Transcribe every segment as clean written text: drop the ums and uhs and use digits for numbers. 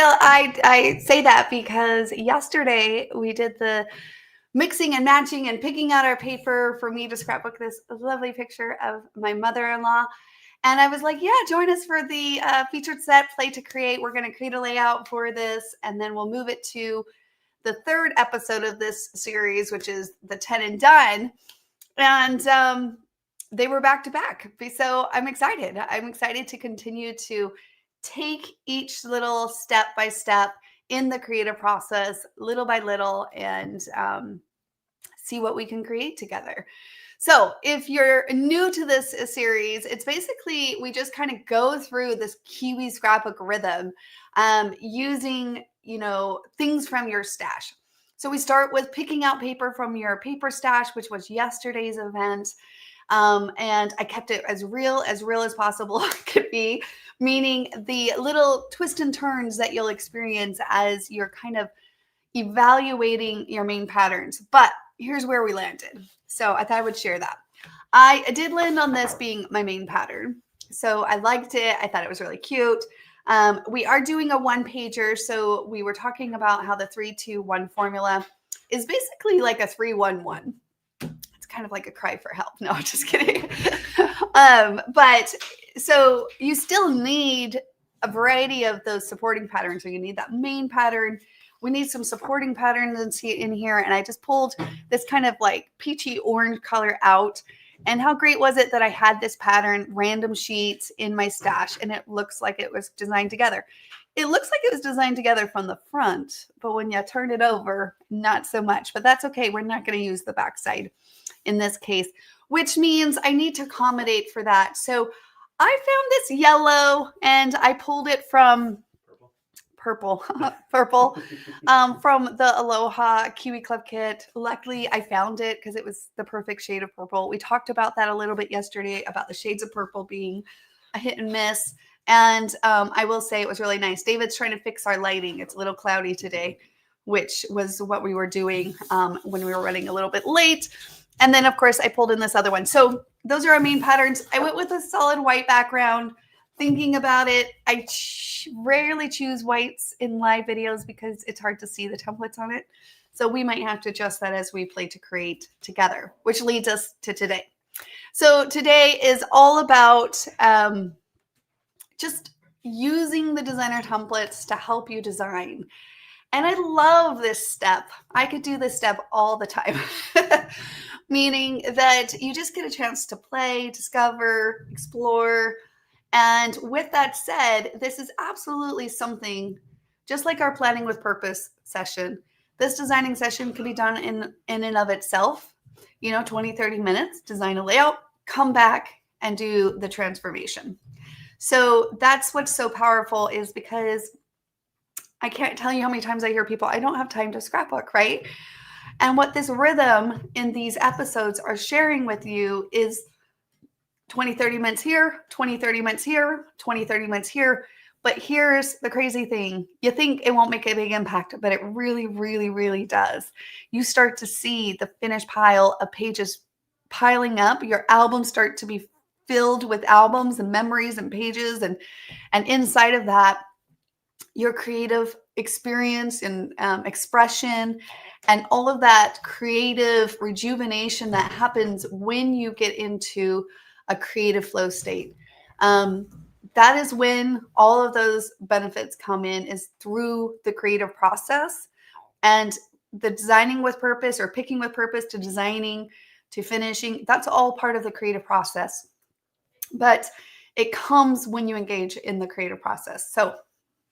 Well, I say that because yesterday we did the mixing and matching and picking out our paper for me to scrapbook this lovely picture of my mother-in-law. And I was like, yeah, join us for the featured set Play to Create. We're going to create a layout for this, and then we'll move it to the third episode of this series, which is the 10 and Done. And they were back to back. So I'm excited. I'm excited to continue to take each little step by step in the creative process, little by little, and see what we can create together. So if you're new to this series, it's basically we just kind of go through this Kiwi scrapbook rhythm using, things from your stash. So we start with picking out paper from your paper stash, which was yesterday's event. And I kept it as real as possible could be, meaning the little twists and turns that you'll experience as you're kind of evaluating your main patterns. But here's where we landed. So I thought I would share that. I did land on this being my main pattern. So I liked it. I thought it was really cute. We are doing a one pager. So we were talking about how the 3-2-1 formula is basically like a 3-1-1. It's kind of like a cry for help. No, just kidding. But so you still need a variety of those supporting patterns. So you need that main pattern. We need some supporting patterns in here. And I just pulled this kind of like peachy orange color out. And how great was it that I had this pattern, random sheets in my stash, and it looks like it was designed together. It looks like it was designed together from the front, but when you turn it over, not so much. But that's okay. We're not going to use the backside in this case, which means I need to accommodate for that. So I found this yellow and I pulled it from purple from the Aloha Kiwi Club kit. Luckily, I found it because it was the perfect shade of purple. We talked about that a little bit yesterday about the shades of purple being a hit and miss. And I will say it was really nice. David's trying to fix our lighting. It's a little cloudy today, which was what we were doing when we were running a little bit late. And then, of course, I pulled in this other one. So those are our main patterns. I went with a solid white background. Thinking about it, I rarely choose whites in live videos because it's hard to see the templates on it. So we might have to adjust that as we play to create together, which leads us to today. So today is all about just using the designer templates to help you design. And I love this step. I could do this step all the time, meaning that you just get a chance to play, discover, explore. And with that said, this is absolutely something, just like our planning with purpose session, this designing session can be done in and of itself, 20, 30 minutes, design a layout, come back and do the transformation. So that's what's so powerful is because I can't tell you how many times I hear people, I don't have time to scrapbook, right? And what this rhythm in these episodes are sharing with you is 20, 30 minutes here, 20, 30 minutes here, 20, 30 minutes here. But here's the crazy thing. You think it won't make a big impact, but it really, really, really does. You start to see the finished pile of pages piling up. Your albums start to be filled with albums and memories and pages. And inside of that, your creative experience and expression and all of that creative rejuvenation that happens when you get into a creative flow state. That is when all of those benefits come in, is through the creative process. And the designing with purpose or picking with purpose to designing to finishing, that's all part of the creative process. But it comes when you engage in the creative process. So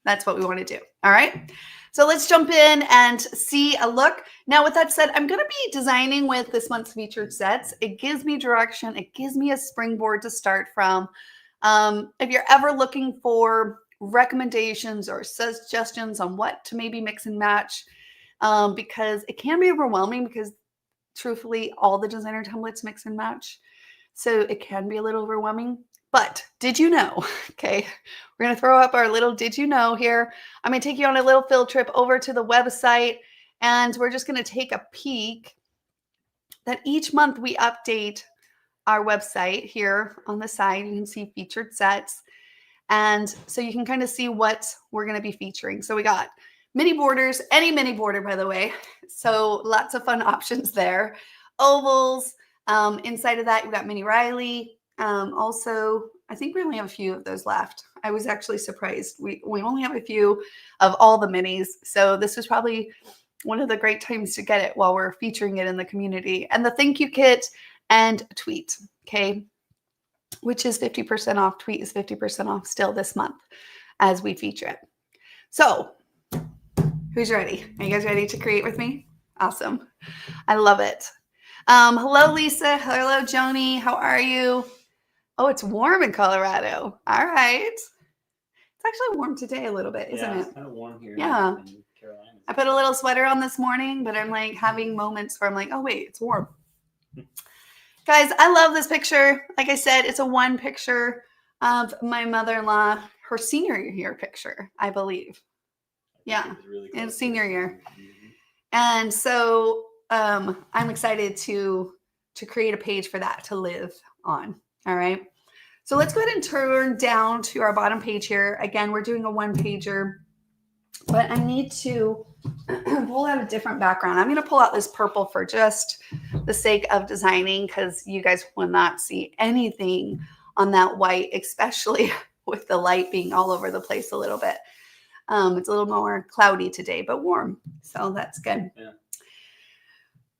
that's what we want to do. All right. So let's jump in and see a look. Now, with that said, I'm going to be designing with this month's featured sets. It gives me direction. It gives me a springboard to start from. If you're ever looking for recommendations or suggestions on what to maybe mix and match, because it can be overwhelming because truthfully, all the designer templates mix and match. So it can be a little overwhelming. But did you know, okay, we're going to throw up our little did you know here. I'm going to take you on a little field trip over to the website, and we're just going to take a peek that each month we update our website here on the side. You can see featured sets. And so you can kind of see what we're going to be featuring. So we got mini borders, any mini border, by the way. So lots of fun options there. Ovals. Inside of that, you've got Mini Riley. Also, I think we only have a few of those left. I was actually surprised. We only have a few of all the minis. So this was probably one of the great times to get it while we're featuring it in the community. And the thank you kit and tweet, okay, which is 50% off. Tweet is 50% off still this month as we feature it. So who's ready? Are you guys ready to create with me? Awesome. I love it. Hello, Lisa. Hello, Joni. How are you? Oh, it's warm in Colorado. All right. It's actually warm today a little bit, isn't it? It's kind of warm here. Yeah. In Carolina. I put a little sweater on this morning, but I'm like having moments where I'm like, oh, wait, it's warm. Guys, I love this picture. Like I said, it's a one picture of my mother-in-law, her senior year picture, I believe. Yeah, really in senior year. Mm-hmm. And so I'm excited to create a page for that to live on. All right. So let's go ahead and turn down to our bottom page here. Again, we're doing a one pager, but I need to pull out a different background. I'm going to pull out this purple for just the sake of designing because you guys will not see anything on that white, especially with the light being all over the place a little bit. It's a little more cloudy today, but warm. So that's good. Yeah.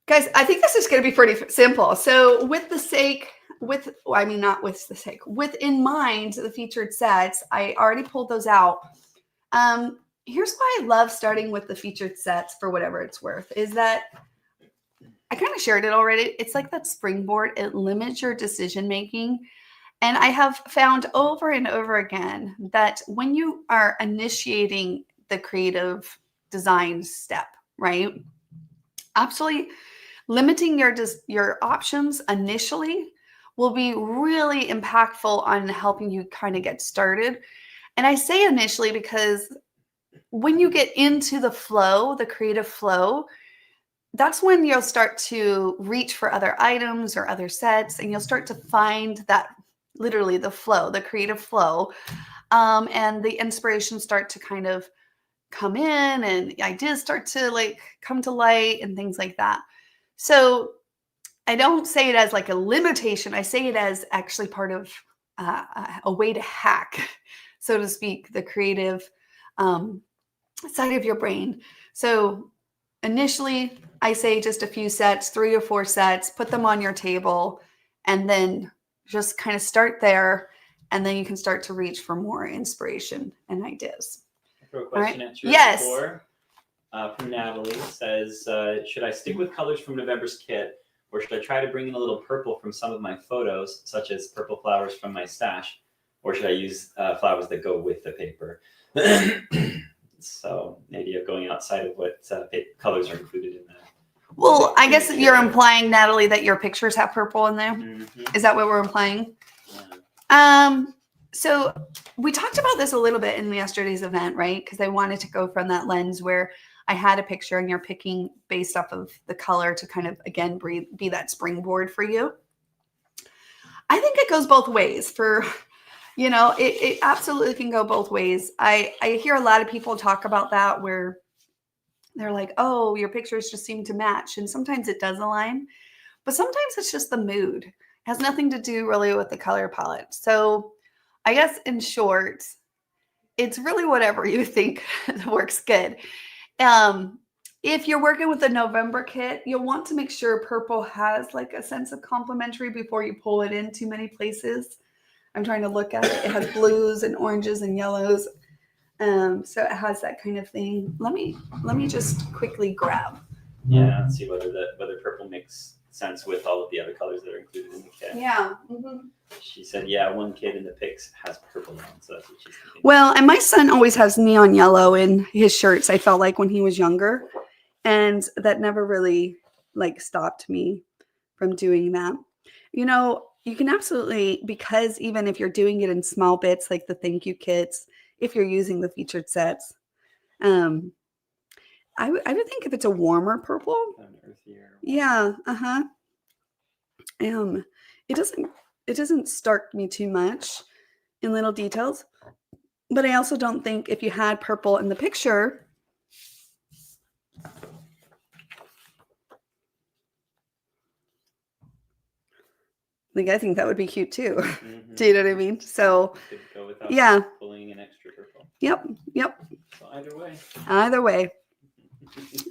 Guys, I think this is going to be pretty simple. So with in mind, the featured sets, I already pulled those out. Here's why I love starting with the featured sets for whatever it's worth, is that I kind of shared it already. It's like that springboard. It limits your decision making. And I have found over and over again that when you are initiating the creative design step, right? Absolutely limiting your options initially will be really impactful on helping you kind of get started. And I say initially because when you get into the flow, the creative flow, that's when you'll start to reach for other items or other sets, and you'll start to find that literally the flow, the creative flow, and the inspiration start to kind of come in and ideas start to like come to light and things like that. So I don't say it as like a limitation. I say it as actually part of a way to hack, so to speak, the creative side of your brain. So initially, I say just a few sets, 3 or 4 sets, put them on your table, and then just kind of start there. And then you can start to reach for more inspiration and ideas. For a question answer yes. From Natalie says, should I stick with colors from November's kit, or should I try to bring in a little purple from some of my photos, such as purple flowers from my stash, or should I use flowers that go with the paper? So the idea of going outside of what colors are included in that. Well, I guess you're implying, Natalie, that your pictures have purple in there. Mm-hmm. Is that what we're implying? Yeah. So we talked about this a little bit in yesterday's event, right? Because I wanted to go from that lens where I had a picture and you're picking based off of the color to kind of, again, be that springboard for you. I think it goes both ways for... it absolutely can go both ways. I hear a lot of people talk about that where they're like, oh, your pictures just seem to match. And sometimes it does align, but sometimes it's just the mood. It has nothing to do really with the color palette. So I guess in short, it's really whatever you think works good. If you're working with a November kit, you'll want to make sure purple has like a sense of complementary before you pull it in too many places. I'm trying to look at it. It has blues and oranges and yellows. So it has that kind of thing. Let me just quickly grab. Yeah, and see whether purple makes sense with all of the other colors that are included in the kit. Yeah. Mm-hmm. She said, yeah, one kid in the pics has purple on, so that's what she's thinking. Well, and my son always has neon yellow in his shirts, I felt like when he was younger. And that never really like stopped me from doing that. You can absolutely, because even if you're doing it in small bits, like the thank you kits, if you're using the featured sets, I would think if it's a warmer purple. An earthier. Yeah. Uh-huh. It doesn't stark me too much in little details. But I also don't think if you had purple in the picture, I think that would be cute too. Mm-hmm. Do you know what I mean? So Could go without yeah. pulling an extra purple. Yep. So either way. Either way.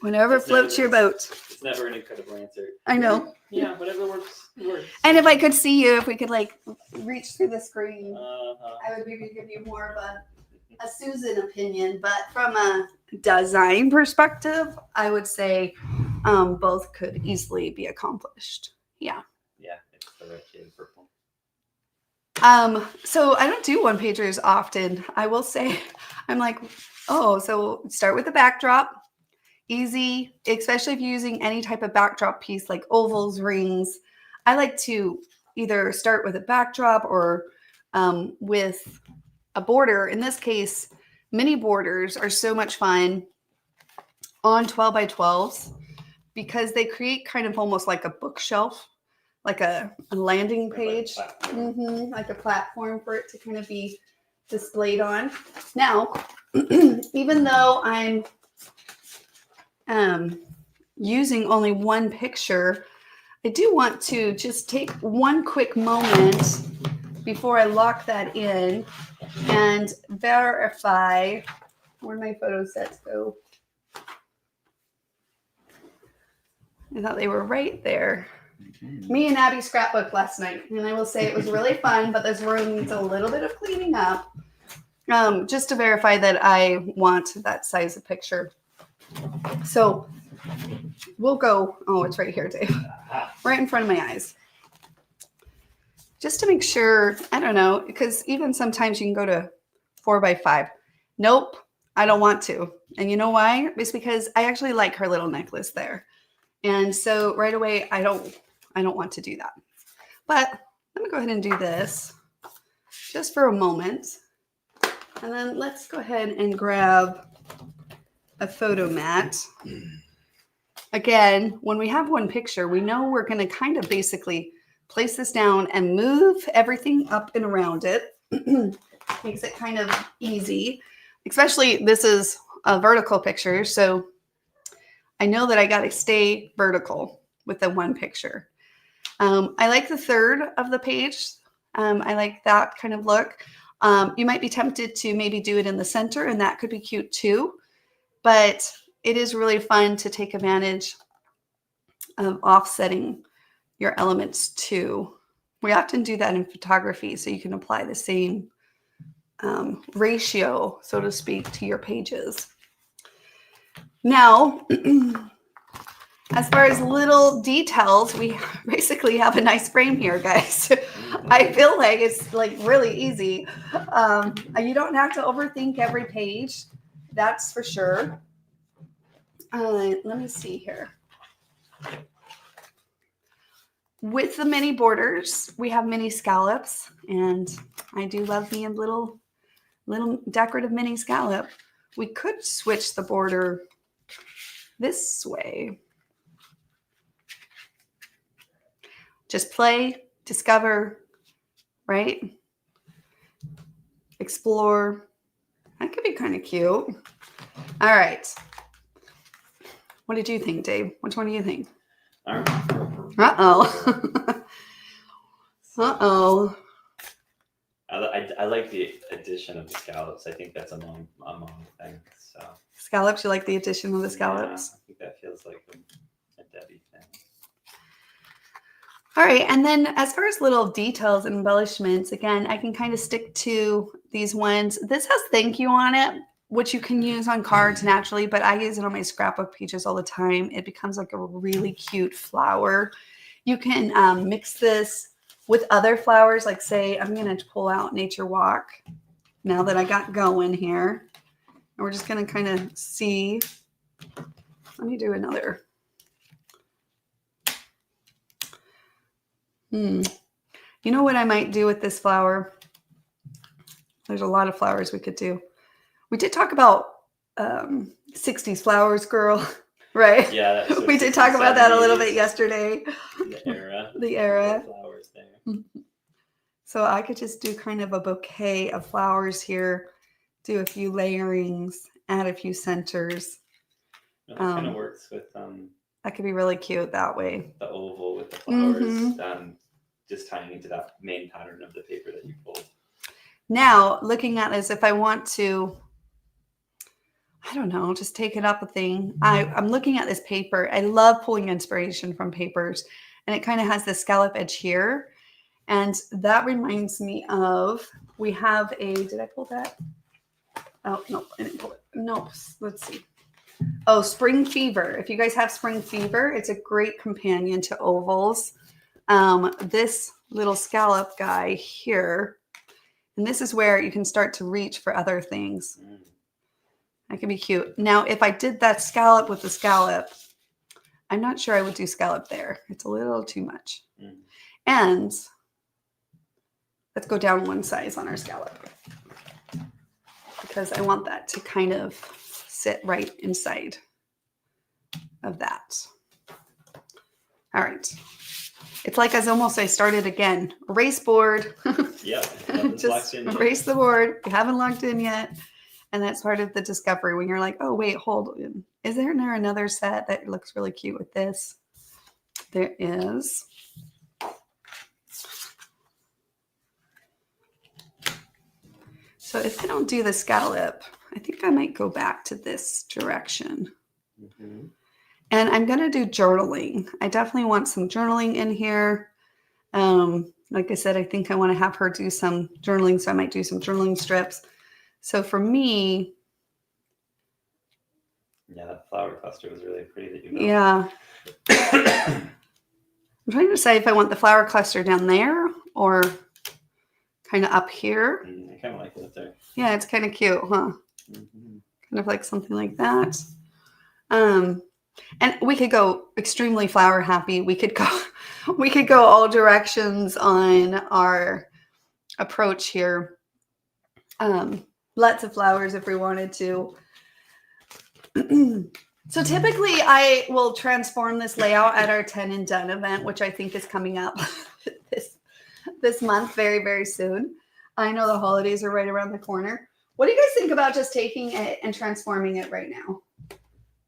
Whatever floats your boat. It's never an incredible answer. I know. Yeah, whatever works. And if I could see you, if we could like reach through the screen, I would maybe give you more of a Susan opinion. But from a design perspective, I would say both could easily be accomplished. Yeah. Yeah, it's the red shade of purple. So I don't do one pagers often. I will say, I'm like, oh, so start with the backdrop. Easy, especially if you're using any type of backdrop piece like ovals, rings. I like to either start with a backdrop or with a border. In this case, mini borders are so much fun on 12 by 12s because they create kind of almost like a bookshelf, like a landing page, like a platform for it to kind of be displayed on. Now, even though I'm using only one picture, I do want to just take one quick moment before I lock that in and verify where my photo sets go. I thought they were right there. Me and Abby scrapbooked last night, and I will say it was really fun, but this room needs a little bit of cleaning up just to verify that I want that size of picture. So we'll go, oh, it's right here, Dave, right in front of my eyes. Just to make sure, I don't know, because even sometimes you can go to 4 by 5. Nope, I don't want to. And you know why? It's because I actually like her little necklace there. And so right away, I don't want to do that. But let me go ahead and do this just for a moment. And then let's go ahead and grab a photo mat. Again, when we have one picture, we know we're going to kind of basically place this down and move everything up and around it. Makes it kind of easy, especially this is a vertical picture. So I know that I got to stay vertical with the one picture. I like the third of the page. I like that kind of look. You might be tempted to maybe do it in the center, and that could be cute too. But it is really fun to take advantage of offsetting your elements too. We often do that in photography, so you can apply the same ratio, so to speak, to your pages. Now, as far as little details, we basically have a nice frame here, guys. I feel like it's like really easy. You don't have to overthink every page. That's for sure. Let me see here. With the mini borders, we have mini scallops, and I do love me a little decorative mini scallop. We could switch the border this way. Just play, discover, right? Explore. That could be kind of cute. All right. What did you think, Dave? Which one do you think? Uh-oh. Uh-oh. I like the addition of the scallops. I think that's a mom thing. So scallops, you like the addition of the scallops? Yeah, I think that feels like a Debbie thing. All right, and then as far as little details and embellishments, again, I can kind of stick to these ones. This has thank you on it, which you can use on cards naturally, but I use it on my scrapbook pages all the time. It becomes like a really cute flower. You can mix this with other flowers, like say, I'm going to pull out Nature Walk now that I got going here. And we're just going to kind of see. Let me do another. You know what I might do with this flower? There's a lot of flowers we could do. We did talk about 60s flowers, girl, right? Yeah. We did talk about that a little bit yesterday. The era. Flowers there. So I could just do kind of a bouquet of flowers here do a few layerings, add a few centers. That kind of works with that could be really cute that way. The oval with the flowers, Mm-hmm. Just tying into that main pattern of the paper that you pulled. Now, looking at this, if I want to, I don't know, just take it up a thing. I'm looking at this paper. I love pulling inspiration from papers, and it kind of has this scallop edge here. And that reminds me of, we have a, did I pull that? Oh, no, I didn't pull it. No, let's see. Oh, Spring Fever. If you guys have Spring Fever, it's a great companion to ovals. This little scallop guy here, and this is where you can start to reach for other things. That can be cute. Now, if I did that scallop with the scallop, I'm not sure I would do scallop there. It's a little too much. And let's go down one size on our scallop, because I want that to kind of sit right inside of that. All right. It's like I started again. Erase board. Yeah. Just erase the board. You haven't logged in yet. And that's part of the discovery when you're like, oh, wait, hold on. Is there another set that looks really cute with this? There is. So if I don't do the scallop, I think I might go back to this direction. And I'm going to do journaling. I definitely want some journaling in here. Like I said, I think I want to have her do some journaling, so I might do some journaling strips. So for me... Yeah, that flower cluster was really pretty that you built. Yeah. I'm trying to decide if I want the flower cluster down there or kind of up here. I kind of like it up there. Yeah, it's kind of cute, huh? Kind of like something like that. And we could go extremely flower happy. We could go all directions on our approach here. Lots of flowers if we wanted to. So typically I will transform this layout at our 10 and Done event, which I think is coming up this month very, very soon. I know the holidays are right around the corner. What do you guys think about just taking it and transforming it right now?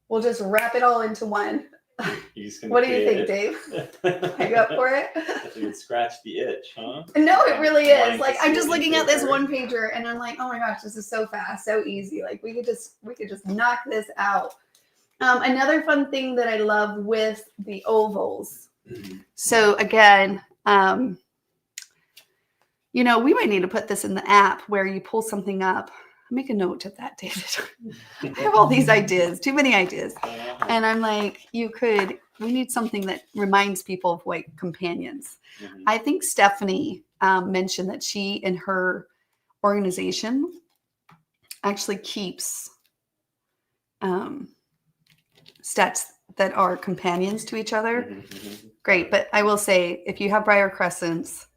We'll just wrap it all into one. What do you think, Dave? Are you up for it? You would scratch the itch, huh? No, it really is. Like, I'm just looking at this one pager and I'm like, oh my gosh, this is so fast, so easy. Like we could just knock this out. Another fun thing that I love with the ovals. So again, we might need to put this in the app where you pull something up. Make a note of that, David. I have all these ideas, too many ideas. And I'm like, we need something that reminds people of white companions. I think Stephanie mentioned that she, in her organization, actually keeps sets that are companions to each other. Great. But I will say, if you have Briar Crescents,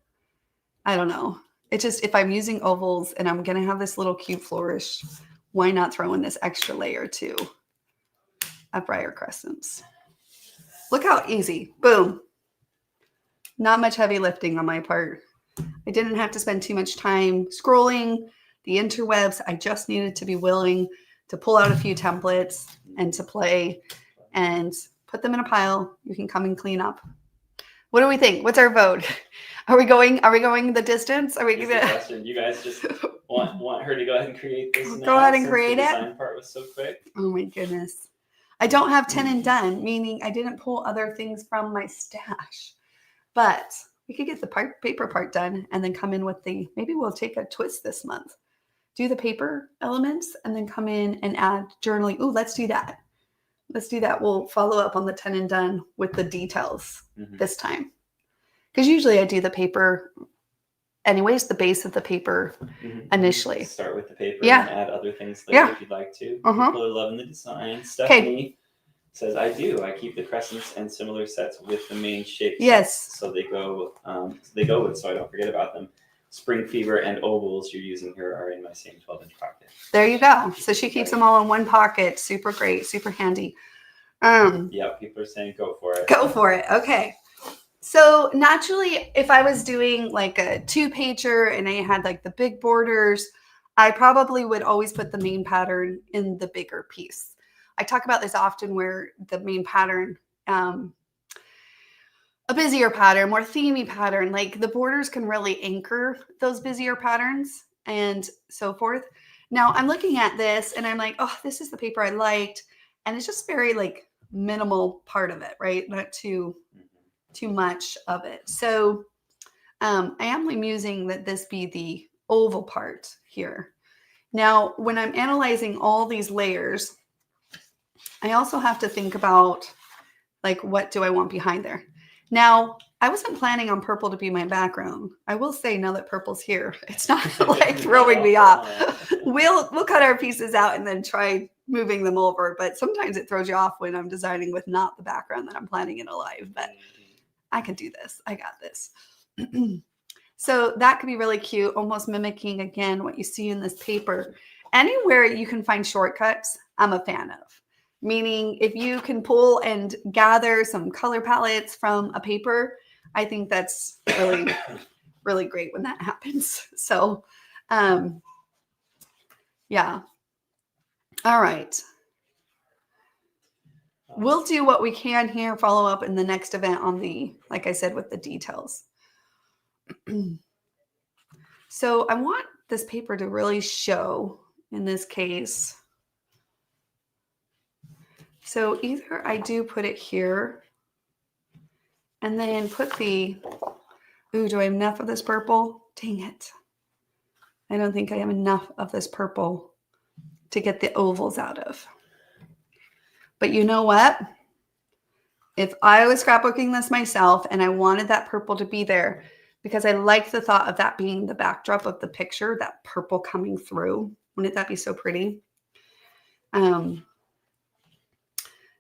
I don't know. It's just, if I'm using ovals and I'm going to have this little cute flourish, why not throw in this extra layer too of Briar Crescents? Look how easy. Boom. Not much heavy lifting on my part. I didn't have to spend too much time scrolling the interwebs. I just needed to be willing to pull out a few templates and to play and put them in a pile. You can come and clean up. What do we think? What's our vote? Are we going the distance? Are we gonna? Question. You guys just want her to go ahead and create this? Go ahead and create it. The design part was so quick. Oh my goodness! I don't have 10 and Done, meaning I didn't pull other things from my stash. But we could get the paper part done and then come in with maybe we'll take a twist this month. Do the paper elements and then come in and add journaling. Ooh, let's do that. We'll follow up on the 10 and Done with the details this time. Because usually I do the paper anyways, the base of the paper initially. Start with the paper and add other things later if you'd like to. People are loving the design. Stephanie says, I do. I keep the crescents and similar sets with the main shape sets, so they go with, so I don't forget about them. Spring Fever and ovals you're using here are in my same 12-inch pocket. There you go. So she keeps them all in one pocket. Super great. Super handy. Yeah, people are saying go for it. Go for it. Okay. So naturally, if I was doing like a 2-pager and I had like the big borders, I probably would always put the main pattern in the bigger piece. I talk about this often where the main pattern, a busier pattern, more themey pattern, like the borders can really anchor those busier patterns and so forth. Now I'm looking at this and I'm like, oh, this is the paper I liked. And it's just very like minimal part of it, right? Not too much of it. So I am musing that this be the oval part here. Now, when I'm analyzing all these layers, I also have to think about like, what do I want behind there? Now, I wasn't planning on purple to be my background. I will say now that purple's here, it's not like throwing me off. We'll cut our pieces out and then try moving them over. But sometimes it throws you off when I'm designing with not the background that I'm planning in alive. But I can do this. I got this. So that could be really cute, almost mimicking again what you see in this paper. Anywhere you can find shortcuts, I'm a fan of. Meaning if you can pull and gather some color palettes from a paper, I think that's really, really great when that happens. So, yeah. All right. We'll do what we can here, follow up in the next event on the, like I said, with the details. So I want this paper to really show in this case. So either I do put it here and then put the, ooh, do I have enough of this purple? Dang it. I don't think I have enough of this purple to get the ovals out of. But you know what? If I was scrapbooking this myself and I wanted that purple to be there because I like the thought of that being the backdrop of the picture, that purple coming through, wouldn't that be so pretty?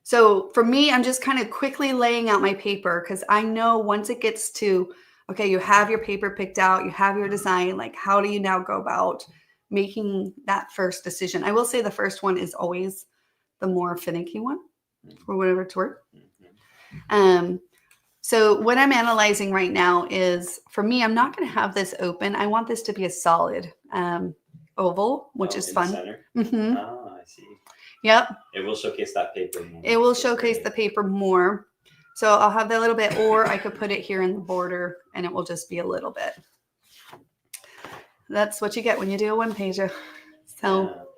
So for me, I'm just kind of quickly laying out my paper because I know once it gets to, okay, you have your paper picked out, you have your design, like how do you now go about making that first decision? I will say the first one is always the more finicky one, for whatever it's worth. So what I'm analyzing right now is, for me, I'm not going to have this open. I want this to be a solid oval, which is fun. Center? Mm-hmm. Oh, I see. Yep. It will showcase that paper more. It will showcase the paper more. So I'll have that little bit, or I could put it here in the border and it will just be a little bit. That's what you get when you do a one-pager. So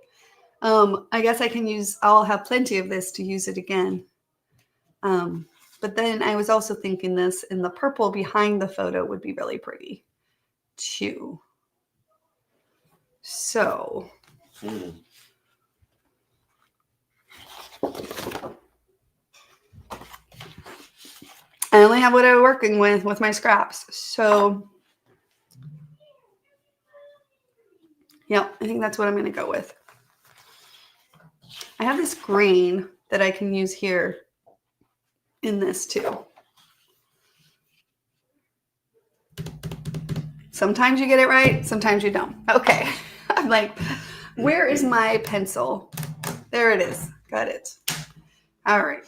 I guess I can use, I'll have plenty of this to use it again. But then I was also thinking this in the purple behind the photo would be really pretty too. So. I only have what I'm working with my scraps. So, yeah, I think that's what I'm going to go with. I have this green that I can use here in this too. Sometimes you get it right, sometimes you don't. Okay. I'm like, where is my pencil? There it is. Got it. All right.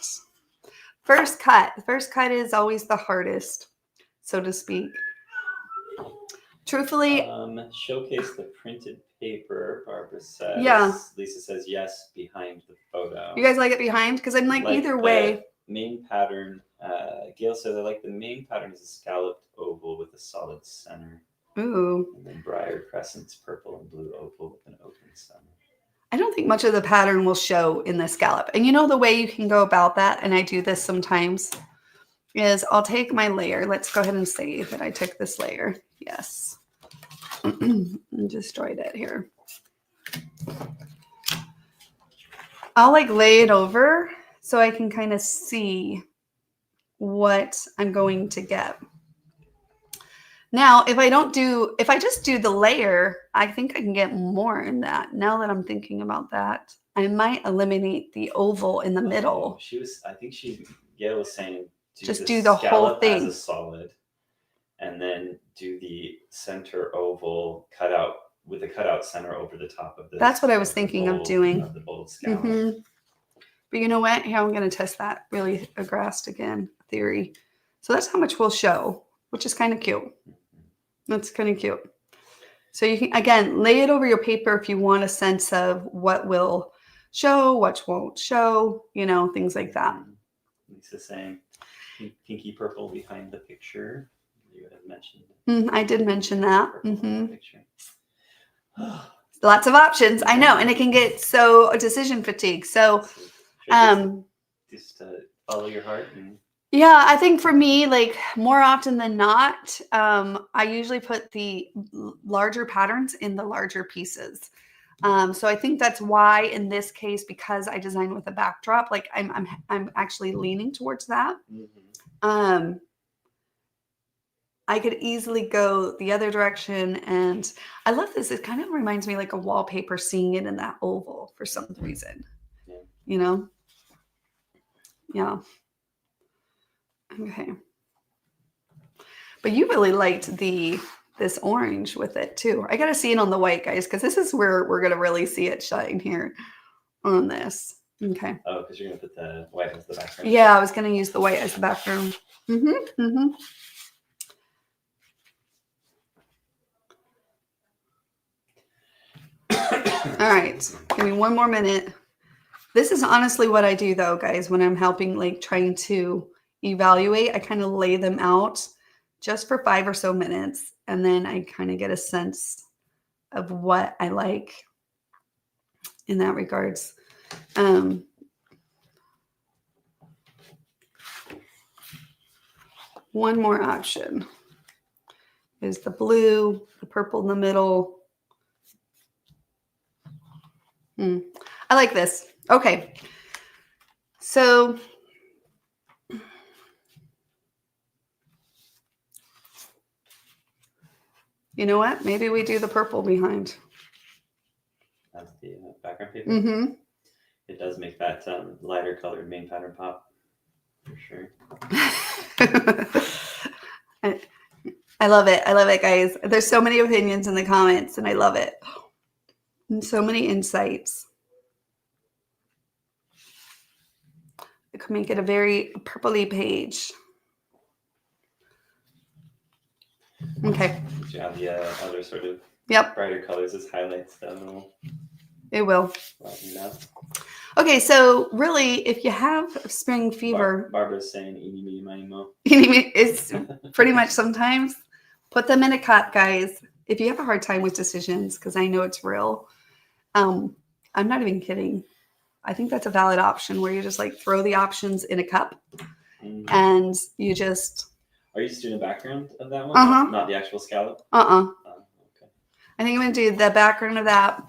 First cut. The first cut is always the hardest, so to speak. Truthfully, showcase the printed paper, Barbara says. Yeah. Lisa says yes behind the photo. You guys like it behind? Because I'm like either way. Main pattern. Gail says I like the main pattern is a scalloped oval with a solid center. Ooh. And then Briar Crescents, purple and blue oval with an open center. I don't think much of the pattern will show in the scallop. And you know the way you can go about that, and I do this sometimes, is I'll take my layer. Let's go ahead and say that I took this layer. Yes. And destroyed it here. I'll like lay it over so I can kind of see what I'm going to get. Now, if I just do the layer, I think I can get more in that. Now that I'm thinking about that, I might eliminate the oval in the middle. Gail was saying, just do the whole thing as a solid, and then do the center oval cutout with the cutout center over the top of the. That's what I was thinking of doing. Of the bold scallop. Mm-hmm. But you know what? Here, I'm going to test that really aggressed again theory. So that's how much we'll show, which is kind of cute. That's kind of cute. So you can, again, lay it over your paper if you want a sense of what will show, what won't show, things like that. Lisa's saying pinky purple behind the picture. You would have mentioned. I did mention that. Picture. Lots of options. I know. And it can get so decision fatigue. So, just follow your heart. Yeah, I think for me, like more often than not, I usually put the larger patterns in the larger pieces. So I think that's why in this case, because I design with a backdrop, like I'm actually leaning towards that. I could easily go the other direction, and I love this. It kind of reminds me like a wallpaper, seeing it in that oval for some reason. Yeah. Okay. But you really liked this orange with it too. I got to see it on the white, guys, because this is where we're going to really see it shine here on this. Okay. Oh, because you're going to put the white as the background. Yeah, I was going to use the white as the background. All right. Give me one more minute. This is honestly what I do though, guys, when I'm helping, like trying to evaluate. I kind of lay them out just for 5 or so minutes, and then I kind of get a sense of what I like in that regards. One more option is the blue, the purple in the middle. I like this. Okay. So you know what? Maybe we do the purple behind. That's the background paper. It does make that lighter colored main pattern pop, for sure. I love it. I love it, guys. There's so many opinions in the comments, and I love it. And so many insights. It could make it a very purpley page. Okay. You have the other sort of brighter colors as highlights, though. It will. Lighten up. Okay, so really, if you have spring fever, Barbara's saying "eeny, meeny, miny, mo." It's pretty much sometimes put them in a cup, guys. If you have a hard time with decisions, because I know it's real. I'm not even kidding. I think that's a valid option where you just like throw the options in a cup, and you just. Are you just doing a background of that one? Not the actual scallop? Okay. I think I'm going to do the background of that.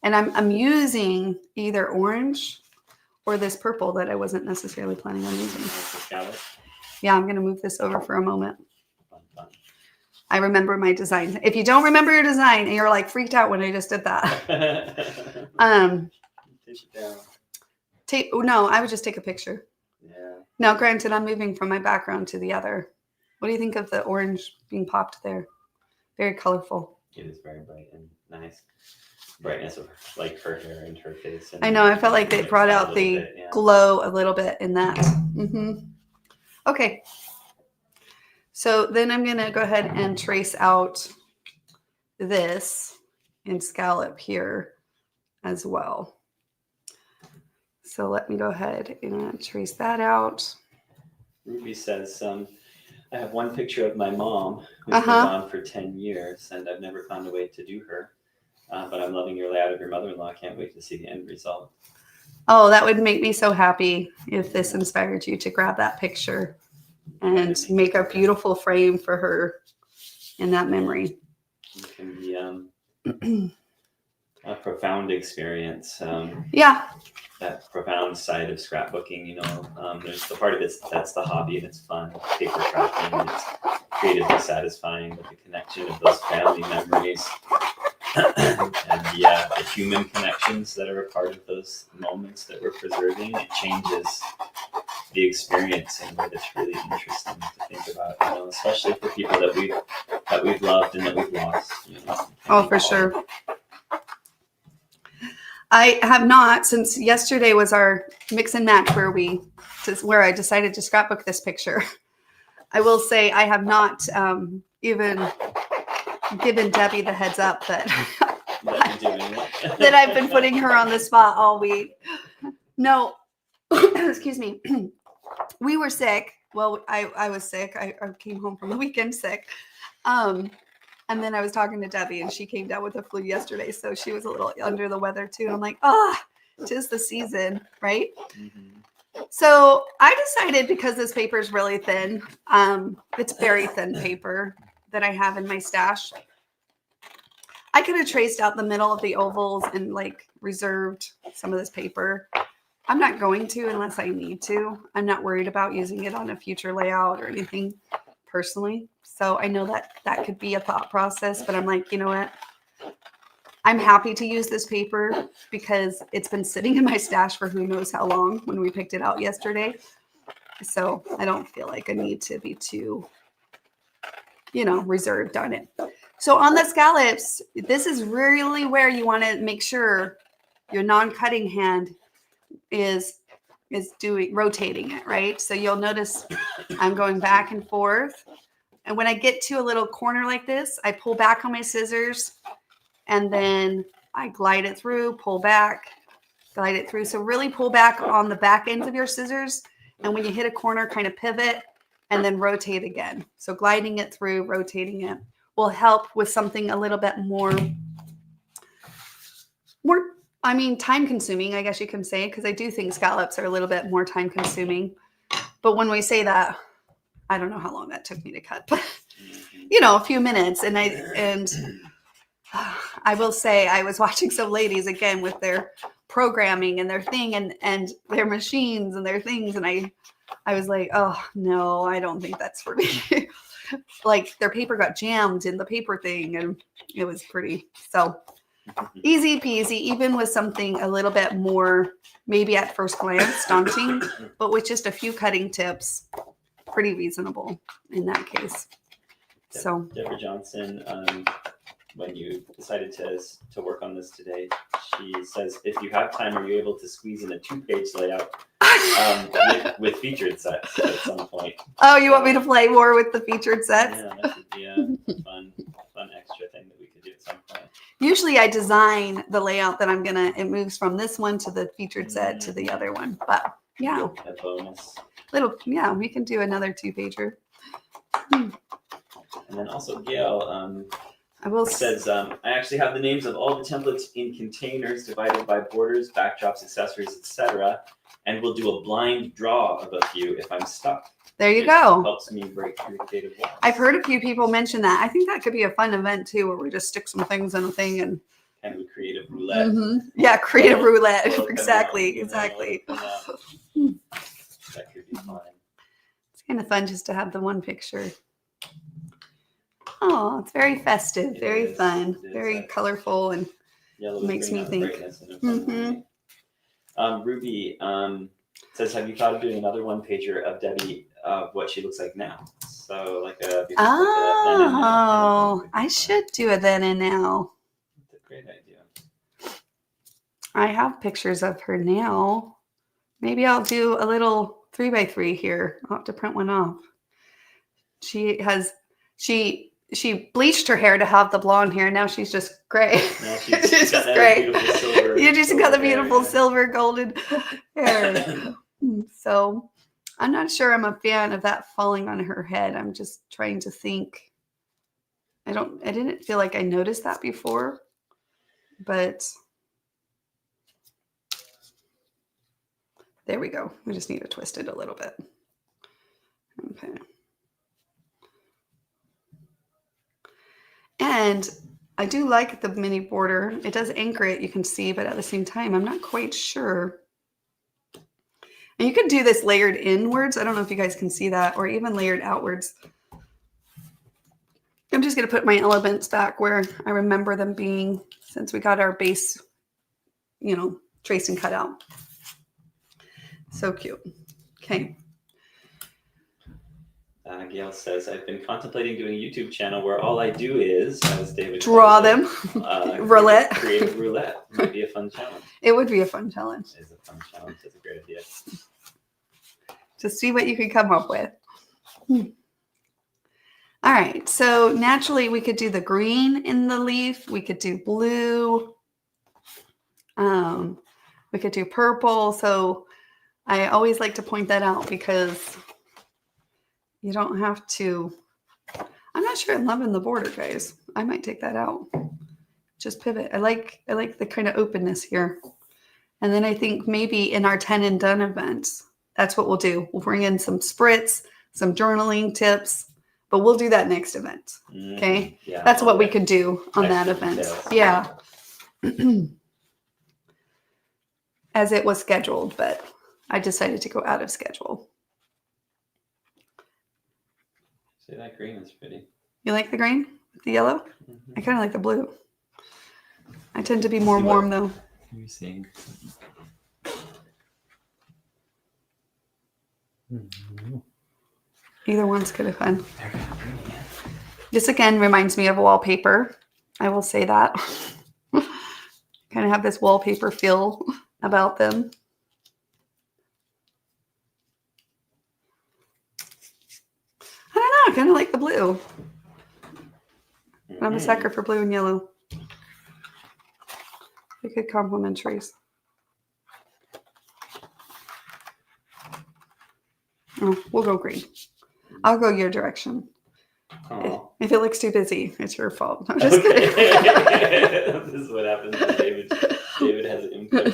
And I'm using either orange or this purple that I wasn't necessarily planning on using. Yeah, I'm going to move this over for a moment. Fun. I remember my design. If you don't remember your design and you're like freaked out when I just did that. Take it down. No, I would just take a picture. Yeah. Now, granted, I'm moving from my background to the other. What do you think of the orange being popped there? Very colorful. It is very bright and nice. Brightness of like her hair and her face. And I know. I felt like they brought out the glow a little bit in that. Okay. So then I'm going to go ahead and trace out this and scallop here as well. So let me go ahead and trace that out. Ruby says, I have one picture of my mom who's been gone for 10 years, and I've never found a way to do her. But I'm loving your layout of your mother-in-law. I can't wait to see the end result. Oh, that would make me so happy if this inspired you to grab that picture and make a beautiful frame for her in that memory. It can be a profound experience. That profound side of scrapbooking, there's the part of it that's the hobby and it's fun, paper crafting, and it's creatively satisfying, but the connection of those family memories and the human connections that are a part of those moments that we're preserving, it changes the experience in a way that's really interesting to think about, especially for people that we've loved and that we've lost. Oh, for sure. I have not, since yesterday was our mix and match where I decided to scrapbook this picture. I will say I have not even given Debbie the heads up that That you're doing it. that I've been putting her on the spot all week. No, excuse me. We were sick. Well, I was sick. I came home from the weekend sick. And then I was talking to Debbie, and she came down with the flu yesterday, so she was a little under the weather too. And I'm like, oh, 'tis the season, right? Mm-hmm. So I decided, because this paper is really thin, it's very thin paper that I have in my stash. I could have traced out the middle of the ovals and like reserved some of this paper. I'm not going to unless I need to. I'm not worried about using it on a future layout or anything personally. So I know that that could be a thought process, but I'm like, you know what? I'm happy to use this paper because it's been sitting in my stash for who knows how long when we picked it out yesterday. So I don't feel like I need to be too, reserved on it. So on the scallops, this is really where you want to make sure your non-cutting hand is rotating it, right? So you'll notice I'm going back and forth. And when I get to a little corner like this, I pull back on my scissors and then I glide it through, pull back, glide it through. So really pull back on the back ends of your scissors. And when you hit a corner, kind of pivot and then rotate again. So gliding it through, rotating it will help with something a little bit more time consuming, I guess you can say, because I do think scallops are a little bit more time consuming. But when we say that, I don't know how long that took me to cut, but a few minutes. And I will say I was watching some ladies again with their programming and their thing and their machines and their things. And I was like, oh no, I don't think that's for me. Like their paper got jammed in the paper thing and it was pretty, so easy peasy, even with something a little bit more, maybe at first glance daunting, but with just a few cutting tips, pretty reasonable in that case. So Deborah Johnson, when you decided to work on this today, she says, if you have time, are you able to squeeze in a 2-page layout with featured sets at some point? Oh, you want me to play more with the featured sets? Yeah, that would be a fun extra thing that we could do at some point. Usually I design the layout that it moves from this one to the featured set to the other one. But yeah. A bonus. We can do another 2-pager. And then also Gail says, I actually have the names of all the templates in containers divided by borders, backdrops, accessories, etc. And we'll do a blind draw of a few if I'm stuck. There you go. Helps me break through creative walls. I've heard a few people mention that. I think that could be a fun event too, where we just stick some things in a thing and kind of a creative roulette. Mm-hmm. Yeah, creative roulette. Well, exactly. That could be fun. It's kind of fun just to have the one picture. Oh, it's very festive, very fun, very colorful, and makes me think. Ruby says, have you thought of doing another 1-pager of Debbie, what she looks like now? So like a I should do a then and now. That's a great idea. I have pictures of her now. Maybe I'll do a little 3x3 here. I'll have to print one off. She bleached her hair to have the blonde hair. Now she's just gray. Now she's just gray. You just got the beautiful silver golden hair. So I'm not sure I'm a fan of that falling on her head. I'm just trying to think. I didn't feel like I noticed that before, but there we go. We just need to twist it a little bit. Okay. And I do like the mini border. It does anchor it, you can see, but at the same time, I'm not quite sure. And you could do this layered inwards. I don't know if you guys can see that, or even layered outwards. I'm just going to put my elements back where I remember them being, since we got our base, traced and cut out. So cute. Okay. Gail says, I've been contemplating doing a YouTube channel where all I do is, as David draw them. Roulette. Creative roulette. Might be a fun challenge. It would be a fun challenge. It is a fun challenge. It's a great idea. To see what you can come up with. All right, so naturally we could do the green in the leaf. We could do blue. We could do purple. So I always like to point that out because you don't have to. I'm not sure I'm loving the border, guys. I might take that out. Just pivot. I like the kind of openness here. And then I think maybe in our 10 and done events, that's what we'll do. We'll bring in some spritz, some journaling tips, but we'll do that next event. Okay. Yeah, that's what we could do on that event. Details. Yeah. As it was scheduled, but I decided to go out of schedule. See, that green is pretty. You like the green? The yellow? Mm-hmm. I kind of like the blue. I tend to be more warm though. Let me see. Either one's kind of fun. This again reminds me of wallpaper. I will say that. Kind of have this wallpaper feel about them. I don't know. I kind of like the blue. I'm a sucker for blue and yellow. They're good complementaries. Oh, we'll go green. I'll go your direction. Oh. If it looks too busy, it's your fault. I'm just kidding. This is what happens when David has input.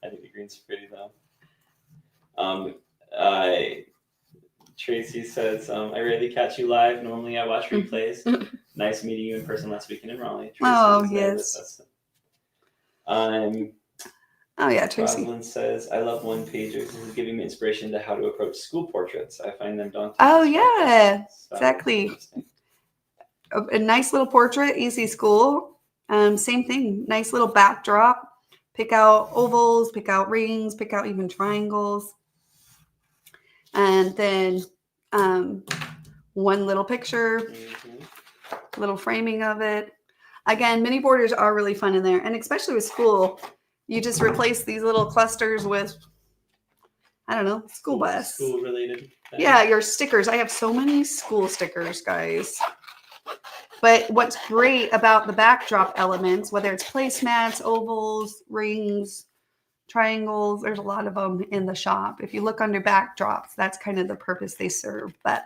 I think the green's pretty though. Tracy says, I rarely catch you live. Normally I watch replays. Nice meeting you in person last weekend in Raleigh. Tracy Oh, yes. Oh, yeah, Tracy. Rosalind says, I love one pagers. This is giving me inspiration to how to approach school portraits. I find them daunting. Oh, yeah, exactly. A nice little portrait, easy school. Same thing. Nice little backdrop. Pick out ovals, pick out rings, pick out even triangles. And then one little picture, little framing of it. Again, mini borders are really fun in there. And especially with school, you just replace these little clusters with, I don't know, school bus. School related. Yeah, your stickers. I have so many school stickers, guys. But what's great about the backdrop elements, whether it's placemats, ovals, rings, triangles, there's a lot of them in the shop. If you look under backdrops, that's kind of the purpose they serve. But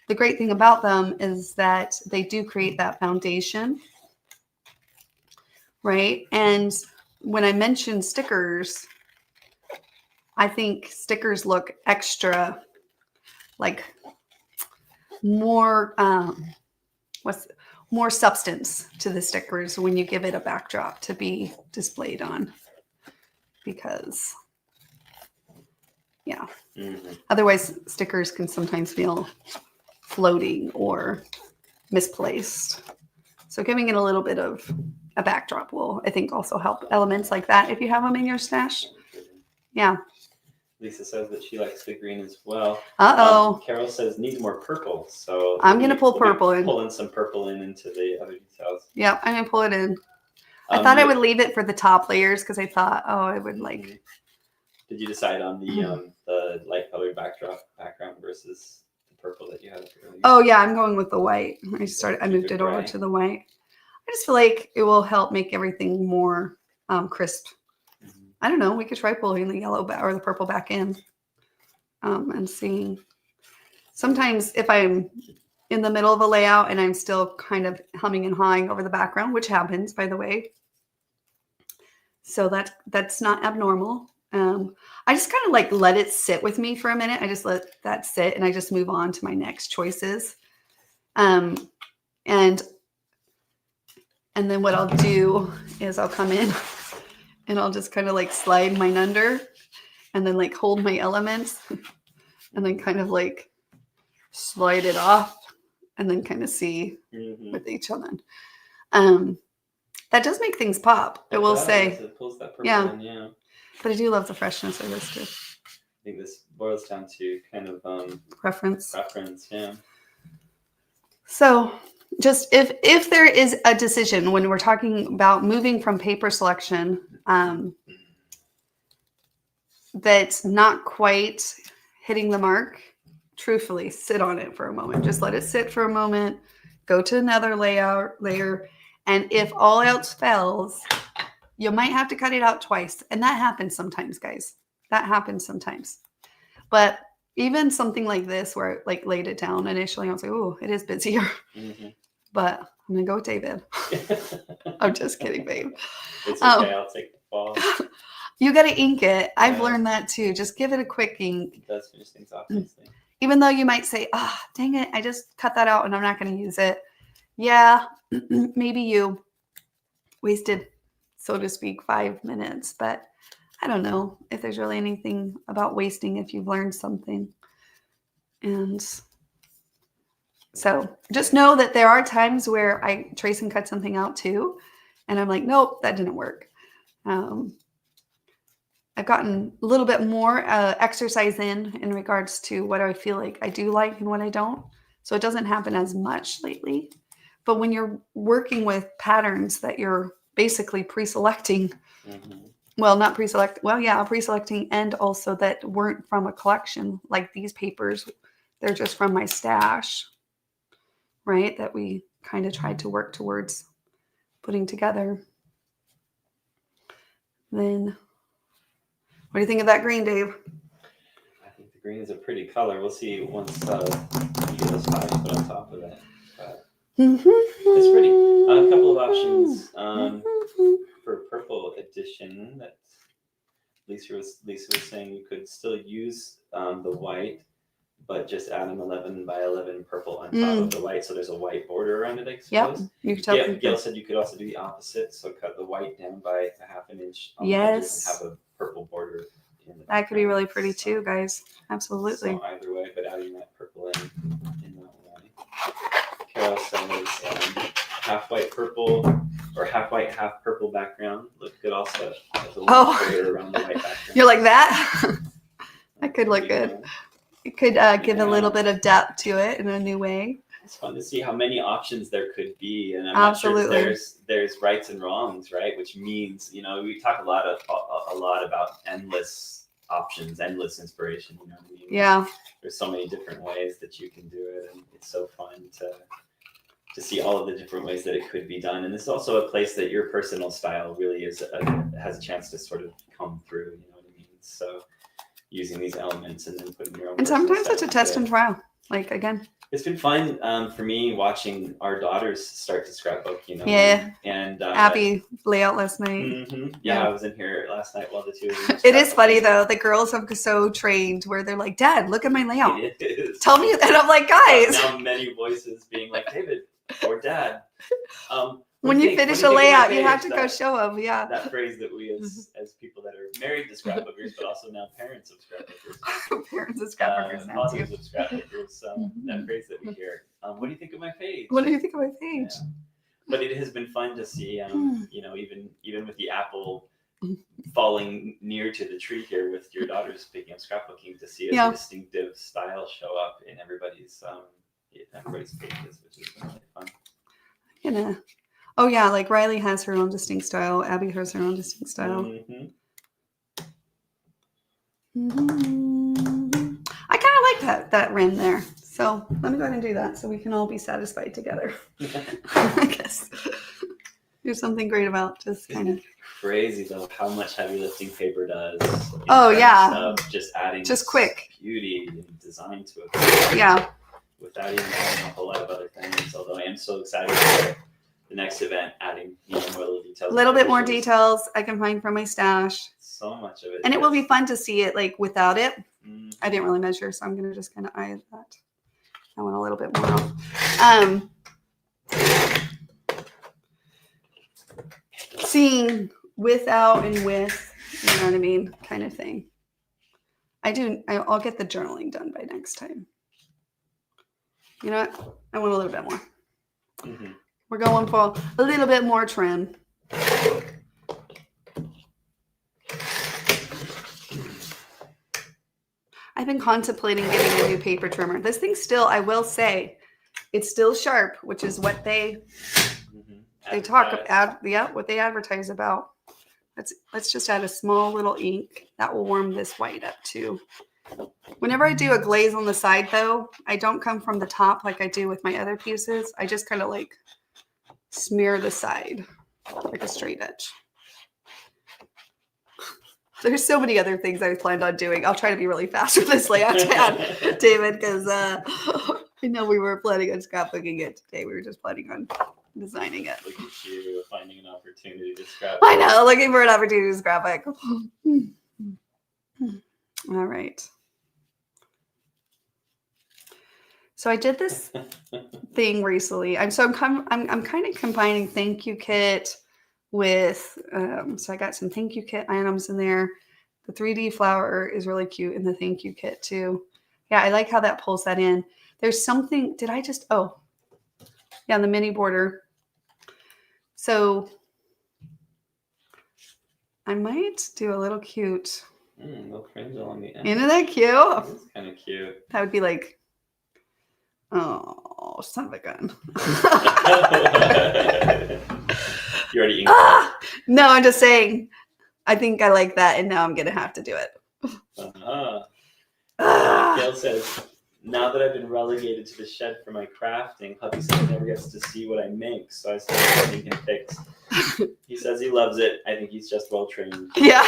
the great thing about them is that they do create that foundation, right? And when I mention stickers, I think stickers look extra, like more, more substance to the stickers when you give it a backdrop to be displayed on. Because, yeah. Otherwise, stickers can sometimes feel floating or misplaced. So giving it a little bit of a backdrop will, I think, also help elements like that if you have them in your stash. Yeah. Lisa says that she likes the green as well. Carol says need more purple. So I'm going to pull purple in. Pulling some purple into the other details. Yeah, I'm going to pull it in. I thought I would leave it for the top layers because I thought, I would like. Did you decide on the light colored background versus the purple that you had earlier? Oh yeah, I'm going with the white. I moved it over to the white. I just feel like it will help make everything more crisp. I don't know. We could try pulling the yellow back or the purple back in and seeing. Sometimes if I'm in the middle of a layout and I'm still kind of humming and hawing over the background, which happens, by the way. So that's not abnormal. I just kind of like let it sit with me for a minute. I just let that sit and I just move on to my next choices. And then what I'll do is I'll come in and I'll just kind of like slide mine under and then like hold my elements and then kind of like slide it off and then kind of see with each other. That does make things pop, I will say. It pulls that purple in, yeah. But I do love the freshness of this too. I think this boils down to kind of preference, yeah. So just if there is a decision when we're talking about moving from paper selection that's not quite hitting the mark truthfully, sit on it for a moment. Just let it sit for a moment. Go to another layer. And if all else fails, you might have to cut it out twice. And that happens sometimes, guys. That happens sometimes. But even something like this, where I like laid it down initially, I was like, oh, it is busier. Mm-hmm. But I'm going to go with David. I'm just kidding, babe. It's okay. I'll take the fall. You got to ink it. I've learned that too. Just give it a quick ink. It does finish things off nicely. Even though you might say, oh, dang it, I just cut that out and I'm not going to use it. Yeah, maybe you wasted, so to speak, 5 minutes. But I don't know if there's really anything about wasting if you've learned something. And so just know that there are times where I trace and cut something out too. And I'm like, nope, that didn't work. I've gotten a little bit more exercise in regards to what I feel like I do like and what I don't. So it doesn't happen as much lately. But when you're working with patterns that you're basically pre-selecting, well, not pre-select, well, yeah, pre-selecting, and also that weren't from a collection, like these papers, they're just from my stash, right? That we kind of tried to work towards putting together. Then, what do you think of that green, Dave? I think the green is a pretty color. We'll see once you get those flowers put on top of it. But it's pretty. A couple of options for purple edition. That Lisa was saying you could still use the white, but just add an 11 by 11 purple on top of the white, so there's a white border around it, I suppose. Yep, you could tell. Gail said you could also do the opposite, so cut the white down by a half an inch on the edges and have a purple border in the That could be really pretty too, guys. Absolutely. So either way, but adding that purple in that way. Carol says half white purple or half white, half purple background. Look good also as a little border around the white background. You're like that? That could look good. It could give a little bit of depth to it in a new way. It's fun to see how many options there could be, and I'm Absolutely. not sure there's rights and wrongs, right? Which means, we talk a lot about endless options, endless inspiration. You know what I mean? Yeah. There's so many different ways that you can do it, and it's so fun to see all of the different ways that it could be done. And it's also a place that your personal style really has a chance to sort of come through. You know what I mean? So using these elements and then putting your own. And sometimes it's a test and trial. Like, again, it's been fun for me watching our daughters start to scrapbook, Yeah. And Abby layout last night. Yeah, I was in here last night while the two of them. It is funny though. The girls have so trained where they're like, Dad, look at my layout. It is. Tell me. And I'm like, guys. Now many voices being like, David or Dad. When you finish a layout, you have to go show them. Yeah. That phrase that we as people that are married to scrapbookers, but also now parents of scrapbookers. Parents of scrapbookers now too. Fathers of scrapbookers. That phrase that we hear. What do you think of my page? What do you think of my page? Yeah. But it has been fun to see, even with the apple falling near to the tree here with your daughters picking up scrapbooking, to see a distinctive style show up in everybody's pages, which is really fun. Oh yeah, like Riley has her own distinct style. Abby has her own distinct style. I kind of like that rim there. So let me go ahead and do that so we can all be satisfied together. I guess there's something great about just kind of crazy though how much heavy lifting paper does. Oh yeah, just adding quick beauty and design to it. Yeah. Without even adding a whole lot of other things. Although I am so excited for the next event, adding more little details. A little bit more details I can find from my stash. So much of it. And it will be fun to see it like without it. I didn't really measure, so I'm gonna just kind of eye that. I want a little bit more off. Seeing without and with, you know what I mean, kind of thing. I'll get the journaling done by next time. You know what? I want a little bit more. We're going for a little bit more trim. I've been contemplating getting a new paper trimmer. This thing still, I will say, it's still sharp, which is what they talk about. What they advertise about. Let's just add a small little ink that will warm this white up too. Whenever I do a glaze on the side though, I don't come from the top like I do with my other pieces. I just kind of like smear the side like a straight edge. There's so many other things I planned on doing. I'll try to be really fast with this layout, David, because I know we were planning on scrapbooking it today. We were just planning on designing it. Look at you finding an opportunity to scrapbook. I know, looking for an opportunity to scrapbook. All right. So I did this thing recently. I'm kind of combining thank you kit with so I got some thank you kit items in there. The 3D flower is really cute in the thank you kit too. Yeah, I like how that pulls that in. There's something, the mini border. So I might do a little cute. Little fringe along the end. Isn't that cute? That's kind of cute. That would be like, oh, son of a gun. You already inked it. No, I'm just saying. I think I like that, and now I'm gonna have to do it. Gail says, now that I've been relegated to the shed for my crafting, hubby says he never gets to see what I make, so I started sending him pics. He says he loves it. I think he's just well trained. Yeah.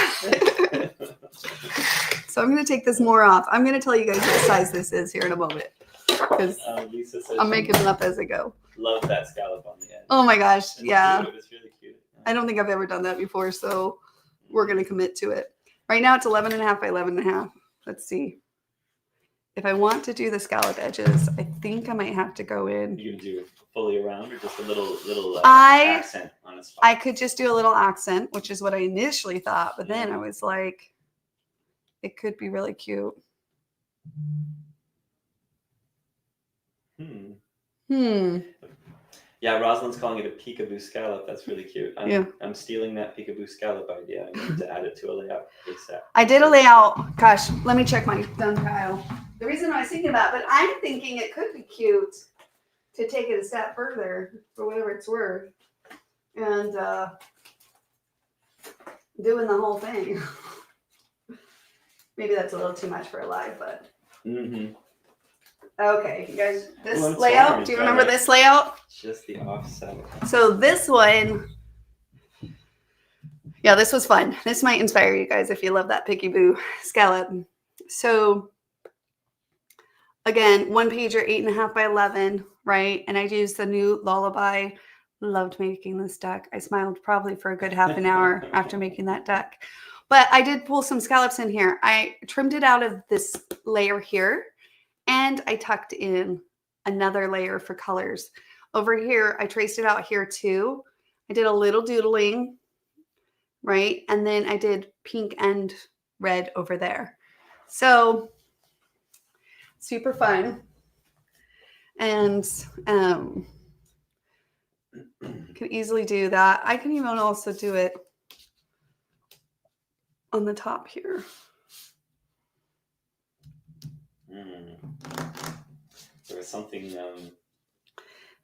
So I'm gonna take this more off. I'm gonna tell you guys what size this is here in a moment, because Lisa says I'm making it up as I go. Love that scallop on the end. Oh my gosh, It's yeah. cute. It's really cute. I don't think I've ever done that before, so we're gonna commit to it. Right now it's 11.5 by 11.5. Let's see. If I want to do the scallop edges, I think I might have to go in. You can do it fully around or just a little I accent on a spot. could just do a little accent, which is what I initially thought, but then I was like, it could be really cute. Yeah, Rosalind's calling it a peekaboo scallop. That's really cute. I'm stealing that peekaboo scallop idea. I need to add it to a layout ASAP. I did a layout. Gosh, let me check my done pile. The reason I was thinking about, but I'm thinking it could be cute to take it a step further for whatever it's worth, and doing the whole thing. Maybe that's a little too much for a live, but. Okay, you guys, this layout, do you remember this layout? Just the offset. So this one, yeah, this was fun. This might inspire you guys if you love that Picky Boo scallop. So again, 1-pager, 8.5 by 11, right? And I used the new Lullaby. Loved making this deck. I smiled probably for a good half an hour after making that deck. But I did pull some scallops in here. I trimmed it out of this layer here. And I tucked in another layer for colors. Over here, I traced it out here too. I did a little doodling, right? And then I did pink and red over there. So super fun. And could easily do that. I can even also do it on the top here. There was something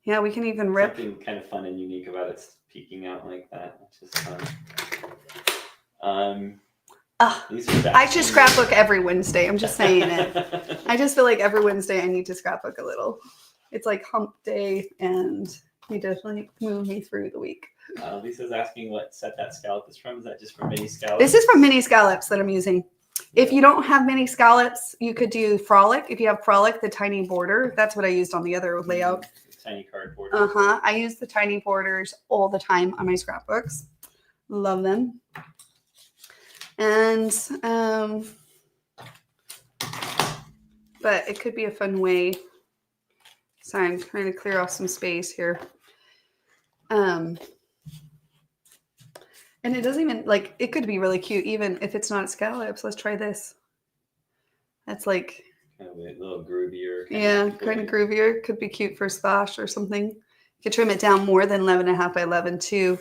yeah, we can even rip. Something kind of fun and unique about it peeking out like that, which is fun. I should scrapbook every Wednesday. I'm just saying it. I just feel like every Wednesday I need to scrapbook a little. It's like hump day, and you definitely move me through the week. Lisa's asking what set that scallop is from. Is that just from mini scallops? This is from mini scallops that I'm using. If you don't have mini scallops, you could do Frolic. If you have Frolic, the tiny border, that's what I used on the other layout. Tiny cardboard. I use the tiny borders all the time on my scrapbooks. Love them. And, but it could be a fun way. So I'm trying to clear off some space here. And it doesn't even, like, it could be really cute even if it's not scallops. Let's try this. That's like... kind of a little groovier. Kind of groovier. Could be cute for a splash or something. You could trim it down more than 11.5 by 11 too.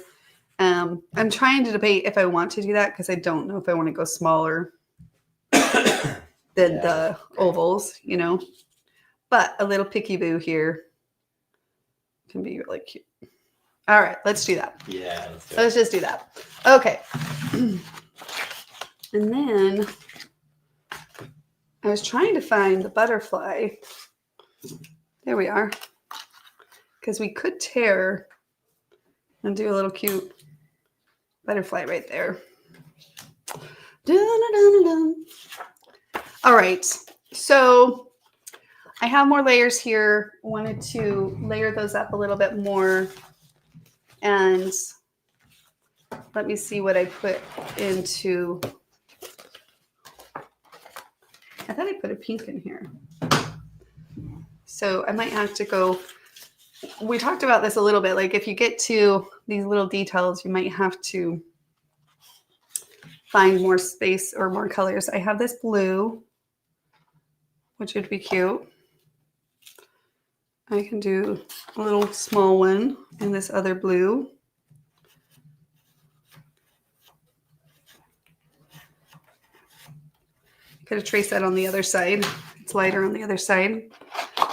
I'm trying to debate if I want to do that because I don't know if I want to go smaller than the ovals, you know. But a little Picky Boo here can be really cute. All right, let's do that. Yeah, let's just do that. Okay. And then I was trying to find the butterfly. There we are. Because we could tear and do a little cute butterfly right there. Dun-dun-dun-dun. All right, so I have more layers here. Wanted to layer those up a little bit more. And let me see what I put into. I thought I put a pink in here. So I might have to go. We talked about this a little bit. Like if you get to these little details, you might have to find more space or more colors. I have this blue, which would be cute. I can do a little small one in this other blue. Could have traced that on the other side. It's lighter on the other side.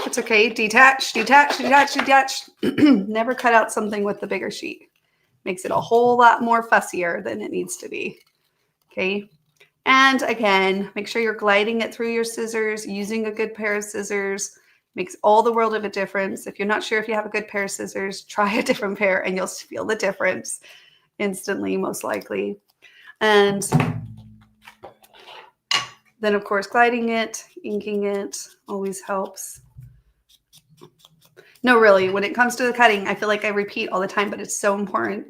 It's okay. Detach, detach, detach, detach. Never cut out something with the bigger sheet. Makes it a whole lot more fussier than it needs to be. Okay. And again, make sure you're gliding it through your scissors, using a good pair of scissors. Makes all the world of a difference. If you're not sure if you have a good pair of scissors, try a different pair and you'll feel the difference instantly, most likely. And then, of course, gliding it, inking it always helps. No, really, when it comes to the cutting, I feel like I repeat all the time, but it's so important.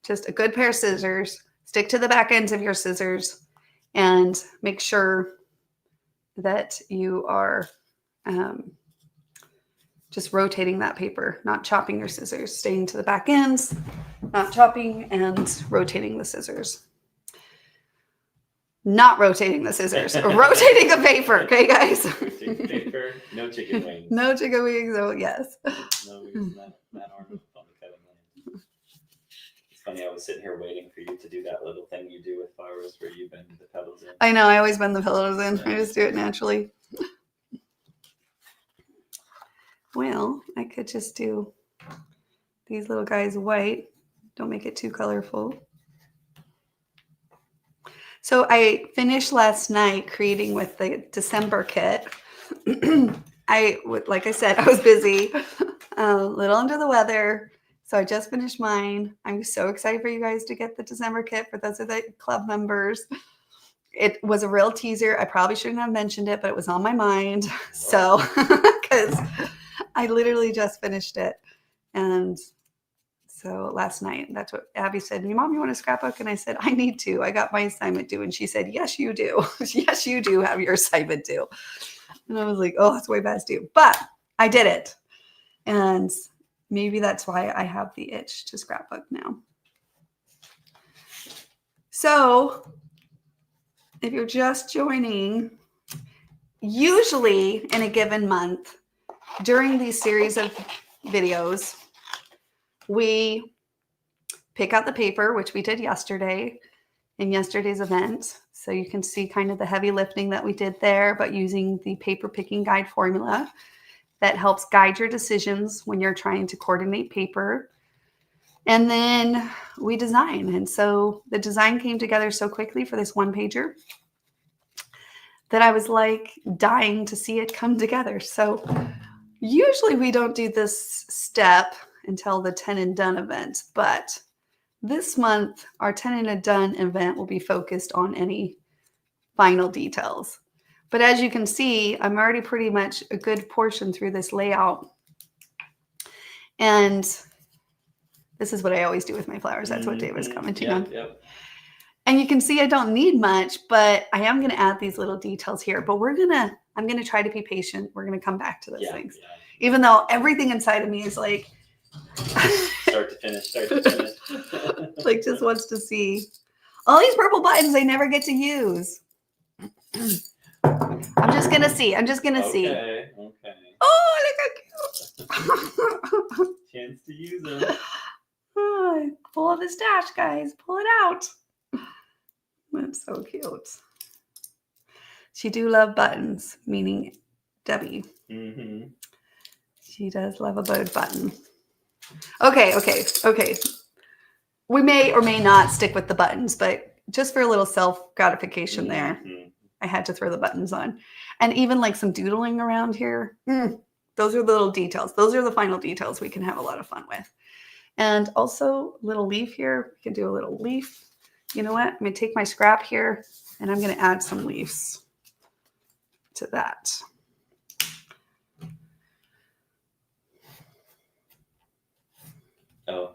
Just a good pair of scissors, stick to the back ends of your scissors, and make sure that you are just rotating that paper, not chopping your scissors, staying to the back ends, not chopping, and rotating the scissors. Not rotating the scissors, rotating the paper, okay, guys? Rotating paper, no chicken wings. No chicken wings, oh, yes. No wings, not arm on the cutting line. It's funny, I was sitting here waiting for you to do that little thing you do with flowers where you bend the petals in. I know, I always bend the petals in. I just do it naturally. Well, I could just do these little guys white. Don't make it too colorful. So I finished last night creating with the December kit. Like I said, I was busy, a little under the weather. So I just finished mine. I'm so excited for you guys to get the December kit for those of the club members. It was a real teaser. I probably shouldn't have mentioned it, but it was on my mind. So, because I literally just finished it. And so last night, that's what Abby said. Mom, you want a scrapbook? And I said, I need to. I got my assignment due. And she said, yes, you do. Yes, you do have your assignment due. And I was like, oh, it's way past due. But I did it. And maybe that's why I have the itch to scrapbook now. So if you're just joining, usually in a given month, during these series of videos, we pick out the paper, which we did yesterday in yesterday's event. So you can see kind of the heavy lifting that we did there, but using the paper picking guide formula that helps guide your decisions when you're trying to coordinate paper. And then we design. And so the design came together so quickly for this one pager that I was like dying to see it come together. So usually we don't do this step until the 10 and done event, but this month our 10 and done event will be focused on any final details. But as you can see, I'm already pretty much a good portion through this layout. And this is what I always do with my flowers. That's what Dave was commenting on. Yep. And you can see I don't need much, but I am going to add these little details here. But I'm going to try to be patient. We're going to come back to those things. Yeah. Even though everything inside of me is like, start to finish. Like just wants to see all these purple buttons I never get to use. I'm just going to see. Okay. Oh, look how cute. Chance to use them. Oh, pull out the stash, guys. Pull it out. That's so cute. She do love buttons, meaning Debbie. Mm-hmm. She does love a button. Okay. We may or may not stick with the buttons, but just for a little self-gratification there, I had to throw the buttons on. And even like some doodling around here. Those are the little details. Those are the final details we can have a lot of fun with. And also little leaf here. We can do a little leaf. You know what? I'm going to take my scrap here and I'm going to add some leaves to that. Oh,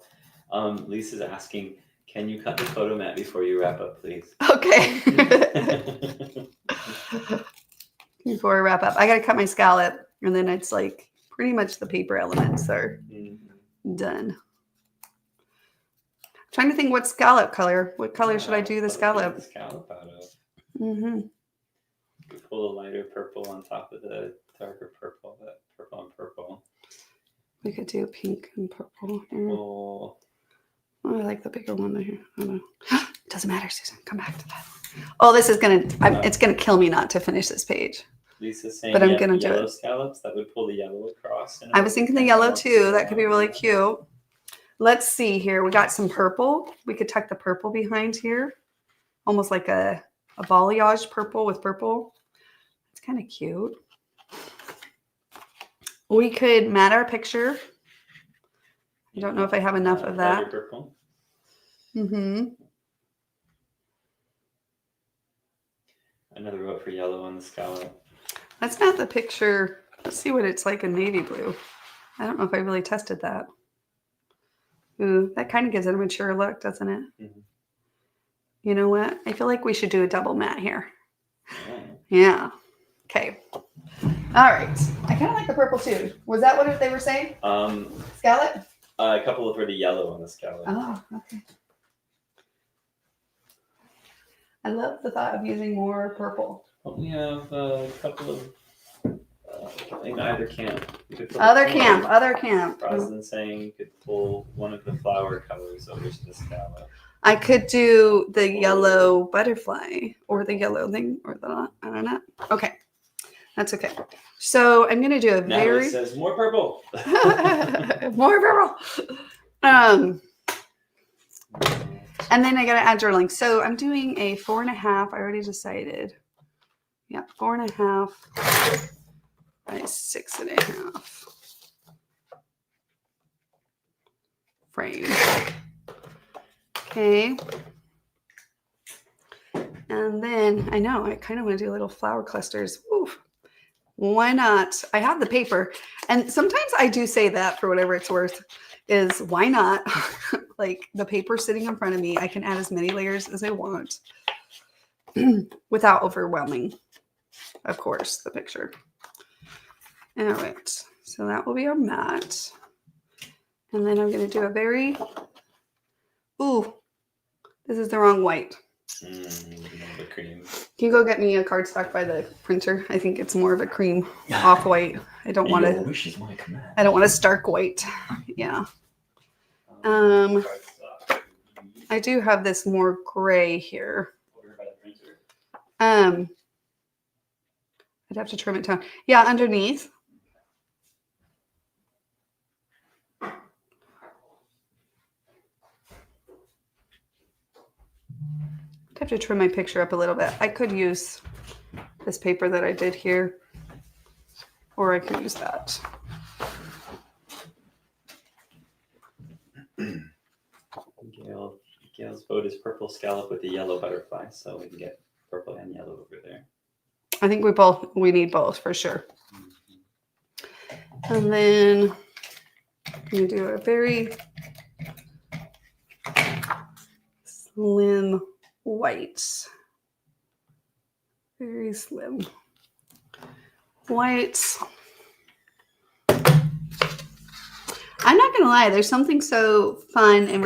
Lisa's asking, can you cut the photo mat before you wrap up, please? Okay. Before I wrap up, I got to cut my scallop, and then it's like pretty much the paper elements are done. I'm trying to think what scallop color. What color should I do the scallop? The scallop out of. Mm-hmm. We pull a lighter purple on top of the darker purple. That purple and purple. We could do pink and purple here. Oh, I like the bigger one here. I don't know. It doesn't matter, Susan. Come back to that. Oh, this is it's gonna kill me not to finish this page. Lisa's saying, but I'm gonna do yellow it. Scallops that would pull the yellow across. I was thinking the yellow too. That could be really cute. Let's see here. We got some purple. We could tuck the purple behind here, almost like a balayage purple with purple. It's kind of cute. We could mat our picture. I don't know if I have enough of that. Purple. Another vote for yellow on the scallop. Let's mat the picture. Let's see what it's like in navy blue. I don't know if I really tested that. Ooh, that kind of gives it a mature look, doesn't it? Mm-hmm. You know what? I feel like we should do a double mat here. Yeah. Okay. All right. I kind of like the purple too. Was that what they were saying? Scallop? A couple for the yellow on the scallop. Oh, okay. I love the thought of using more purple. Well, we have a couple of in either camp. Other camp. Rather than saying you could pull one of the flower colors over to the scallop. I could do the yellow butterfly or the yellow thing or the, I don't know. Okay. That's okay. So I'm going to do a Natalie says more purple. More purple. And then I got to add journaling. So I'm doing a 4.5. I already decided. Yeah, 4.5 by 6.5 frame. Okay. And then I know I kind of want to do little flower clusters. Ooh, why not? I have the paper. And sometimes I do say that for whatever it's worth is why not? Like the paper sitting in front of me, I can add as many layers as I want without overwhelming, of course, the picture. All right. So that will be our mat. And then I'm going to do a very, ooh, this is the wrong white. The cream. Can you go get me a cardstock by the printer? I think it's more of a cream off-white. I don't want to. I don't want a stark white. Yeah. I do have this more gray here. I'd have to trim it down. Yeah, underneath. I'd have to trim my picture up a little bit. I could use this paper that I did here, or I could use that. Gail's vote is purple scallop with the yellow butterfly, so we can get purple and yellow over there. I think we need both for sure. And then I'm going to do a very slim white. Very slim white. I'm not going to lie. There's something so fun and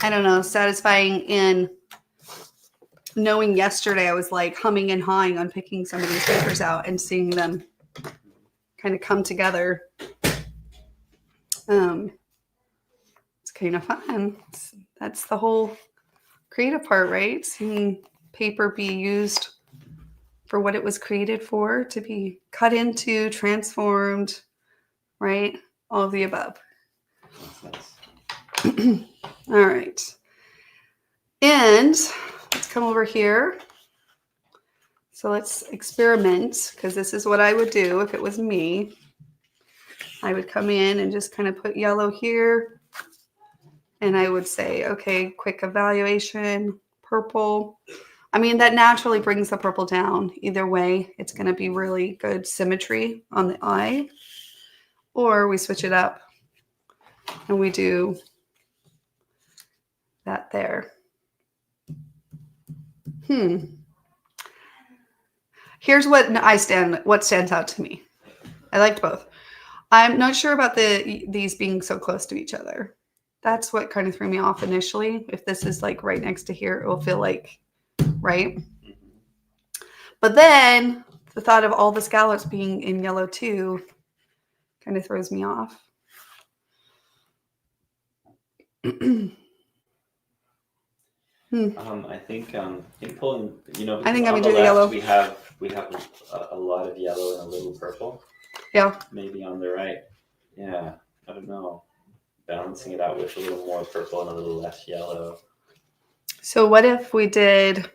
I don't know, satisfying in knowing yesterday I was like humming and hawing on picking some of these papers out and seeing them kind of come together. It's kind of fun. That's the whole creative part, right? Seeing paper be used for what it was created for, to be cut into, transformed, right? All of the above. All right. And let's come over here. So let's experiment, because this is what I would do if it was me. I would come in and just kind of put yellow here. And I would say, okay, quick evaluation, purple. I mean, that naturally brings the purple down. Either way, it's going to be really good symmetry on the eye. Or we switch it up and we do that there. Here's what stands out to me. I liked both. I'm not sure about these being so close to each other. That's what kind of threw me off initially. If this is like right next to here, it will feel like, right? But then the thought of all the scallops being in yellow too kind of throws me off. I think pulling, I think on I'm the gonna do the left yellow. we have a lot of yellow and a little purple. Yeah. Maybe on the right. Yeah, I don't know. Balancing it out with a little more purple and a little less yellow. So what if I did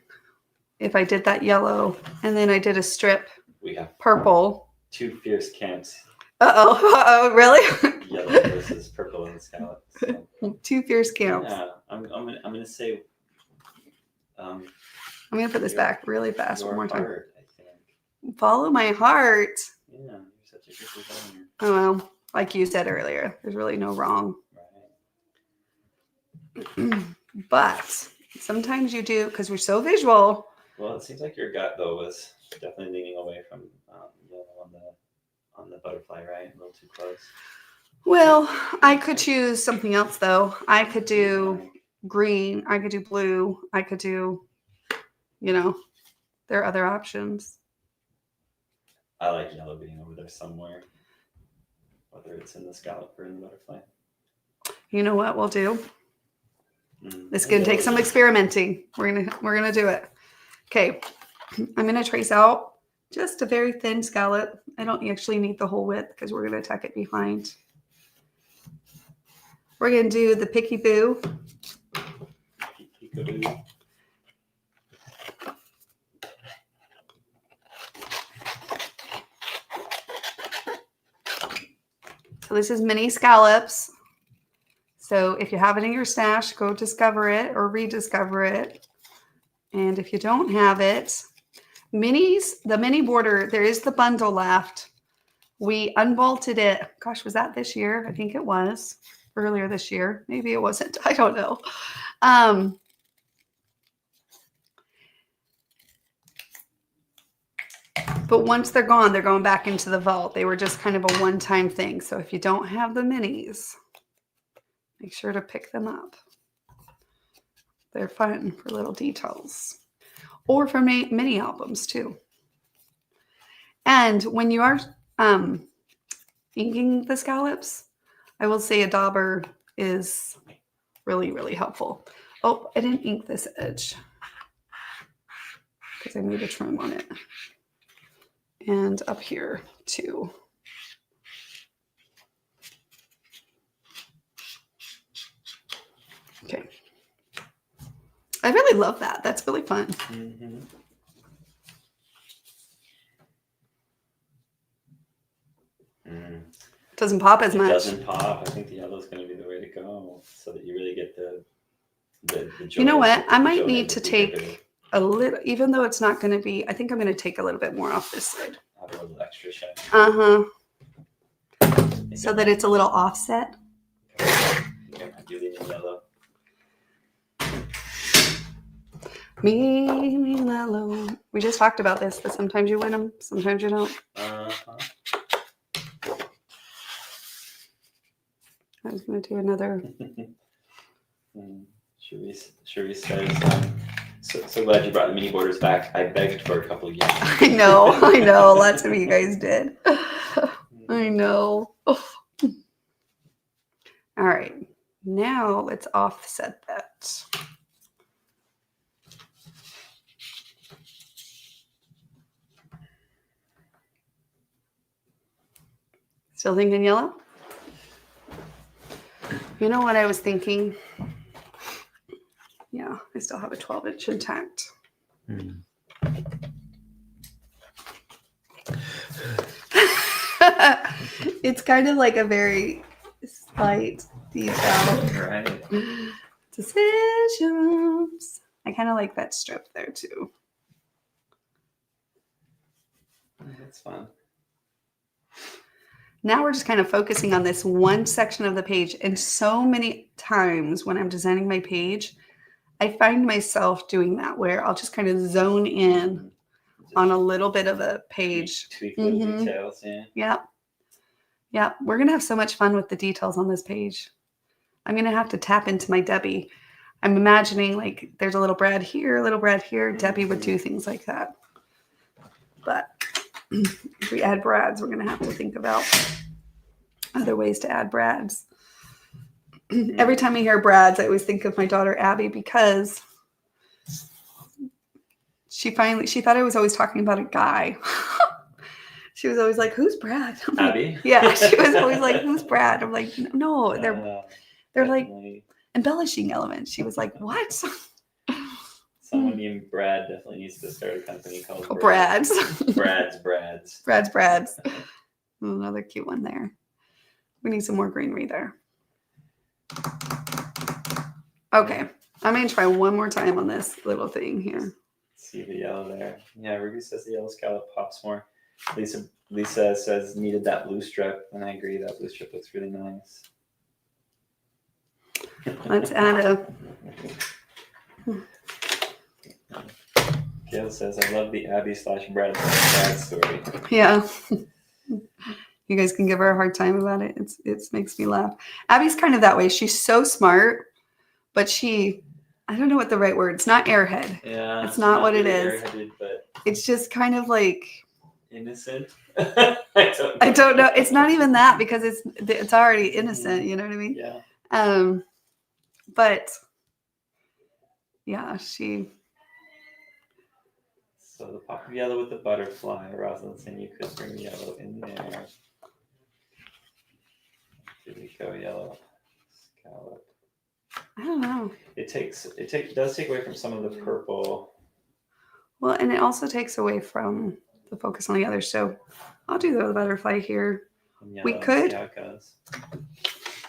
that yellow and then I did a strip We have purple? two fierce camps. Uh-oh, really? Yellow versus purple in the scallop. So. Two fierce camps. Yeah, I'm gonna say. I'm gonna put this back really fast one more time. Heart, I think. Follow my heart. Yeah, you're such a good designer. Oh well, like you said earlier, there's really no wrong. Right. But sometimes you do, because we're so visual. Well, it seems like your gut though was definitely leaning away from yellow on the butterfly, right? A little too close. Well, I could choose something else though. I could do green. I could do blue. I could do, there are other options. I like yellow being over there somewhere, whether it's in the scallop or in the butterfly. You know what we'll do? This is gonna take some experimenting. We're gonna do it. Okay, I'm gonna trace out just a very thin scallop. I don't actually need the whole width because we're gonna tuck it behind. We're gonna do the peekaboo. Peekaboo. So this is mini scallops. So if you have it in your stash, go discover it or rediscover it. And if you don't have it, minis, the mini border, there is the bundle left. We unbolted it. Gosh, was that this year? I think it was earlier this year. Maybe it wasn't. I don't know. But once they're gone, they're going back into the vault. They were just kind of a one-time thing. So if you don't have the minis, make sure to pick them up. They're fun for little details. Or for mini albums too. And when you are inking the scallops, I will say a dauber is really, really helpful. Oh, I didn't ink this edge because I made a trim on it. And up here too. Okay. I really love that. That's really fun. Mm-hmm. Doesn't pop as much. It doesn't pop. I think the yellow is going to be the way to go, so that you really get the joy. You know what? I might need to take a little, even though it's not going to be. I think I'm going to take a little bit more off this side. Have a little extra shine. So that it's a little offset. You leave in yellow. Me yellow. We just talked about this. That sometimes you win them, sometimes you don't. I was going to do another. Cherise says, so glad you brought the mini borders back. I begged for a couple of years. I know. Lots of you guys did. I know. All right. Now let's offset that. Still thinking yellow? You know what I was thinking? Yeah, I still have a 12-inch intact. It's kind of like a very slight detail. Right. Decisions. I kind of like that strip there too. That's fun. Now we're just kind of focusing on this one section of the page. And so many times when I'm designing my page, I find myself doing that where I'll just kind of zone in on a little bit of a page. Tweak little details, yeah. Yeah. We're going to have so much fun with the details on this page. I'm going to have to tap into my Debbie. I'm imagining like there's a little Brad here, a little Brad here. Debbie would do things like that. But if we add Brads, we're going to have to think about other ways to add Brads. Every time I hear Brads, I always think of my daughter Abby because she thought I was always talking about a guy. She was always like, "Who's Brad?" Abby? Yeah, she was always like, "Who's Brad?" I'm like, "No, they're like embellishing elements." She was like, "What?" Someone named Brad definitely needs to start a company called Brads. Brads. Another cute one there. We need some more greenery there. Okay, I'm going to try one more time on this little thing here. See the yellow there. Yeah, Ruby says the yellow scallop pops more. Lisa says needed that blue strip, and I agree that blue strip looks really nice. Let's add a... Gail says, I love the Abby/Brad story. Yeah. You guys can give her a hard time about it. It makes me laugh. Abby's kind of that way. She's so smart, but I don't know what the right word. It's not airhead. Yeah. It's not what it is. But it's just kind of like innocent. I don't know. It's not even that because it's already innocent. You know what I mean? Yeah. But yeah, she. So the pop of yellow with the butterfly. Rosalind saying you could bring yellow in there. Here we go, yellow scallop. I don't know. It does take away from some of the purple. Well, and it also takes away from the focus on the other. So I'll do the butterfly here. We could. See how it goes.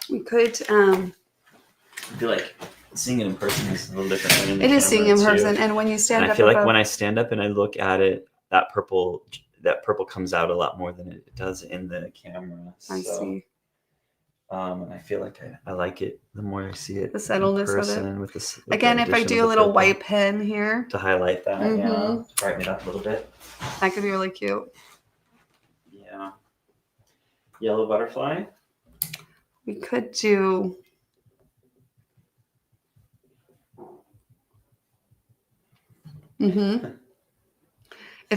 We could. I feel like seeing it in person is a little different. It is seeing in person, and when you stand up, I feel like when I stand up and I look at it, that purple comes out a lot more than it does in the camera. I see. And I feel like I like it the more I see it. The subtleness of it. With this, again, if I do a little white pen here to highlight that, to brighten it up a little bit, that could be really cute. Yeah. Yellow butterfly. We could do. If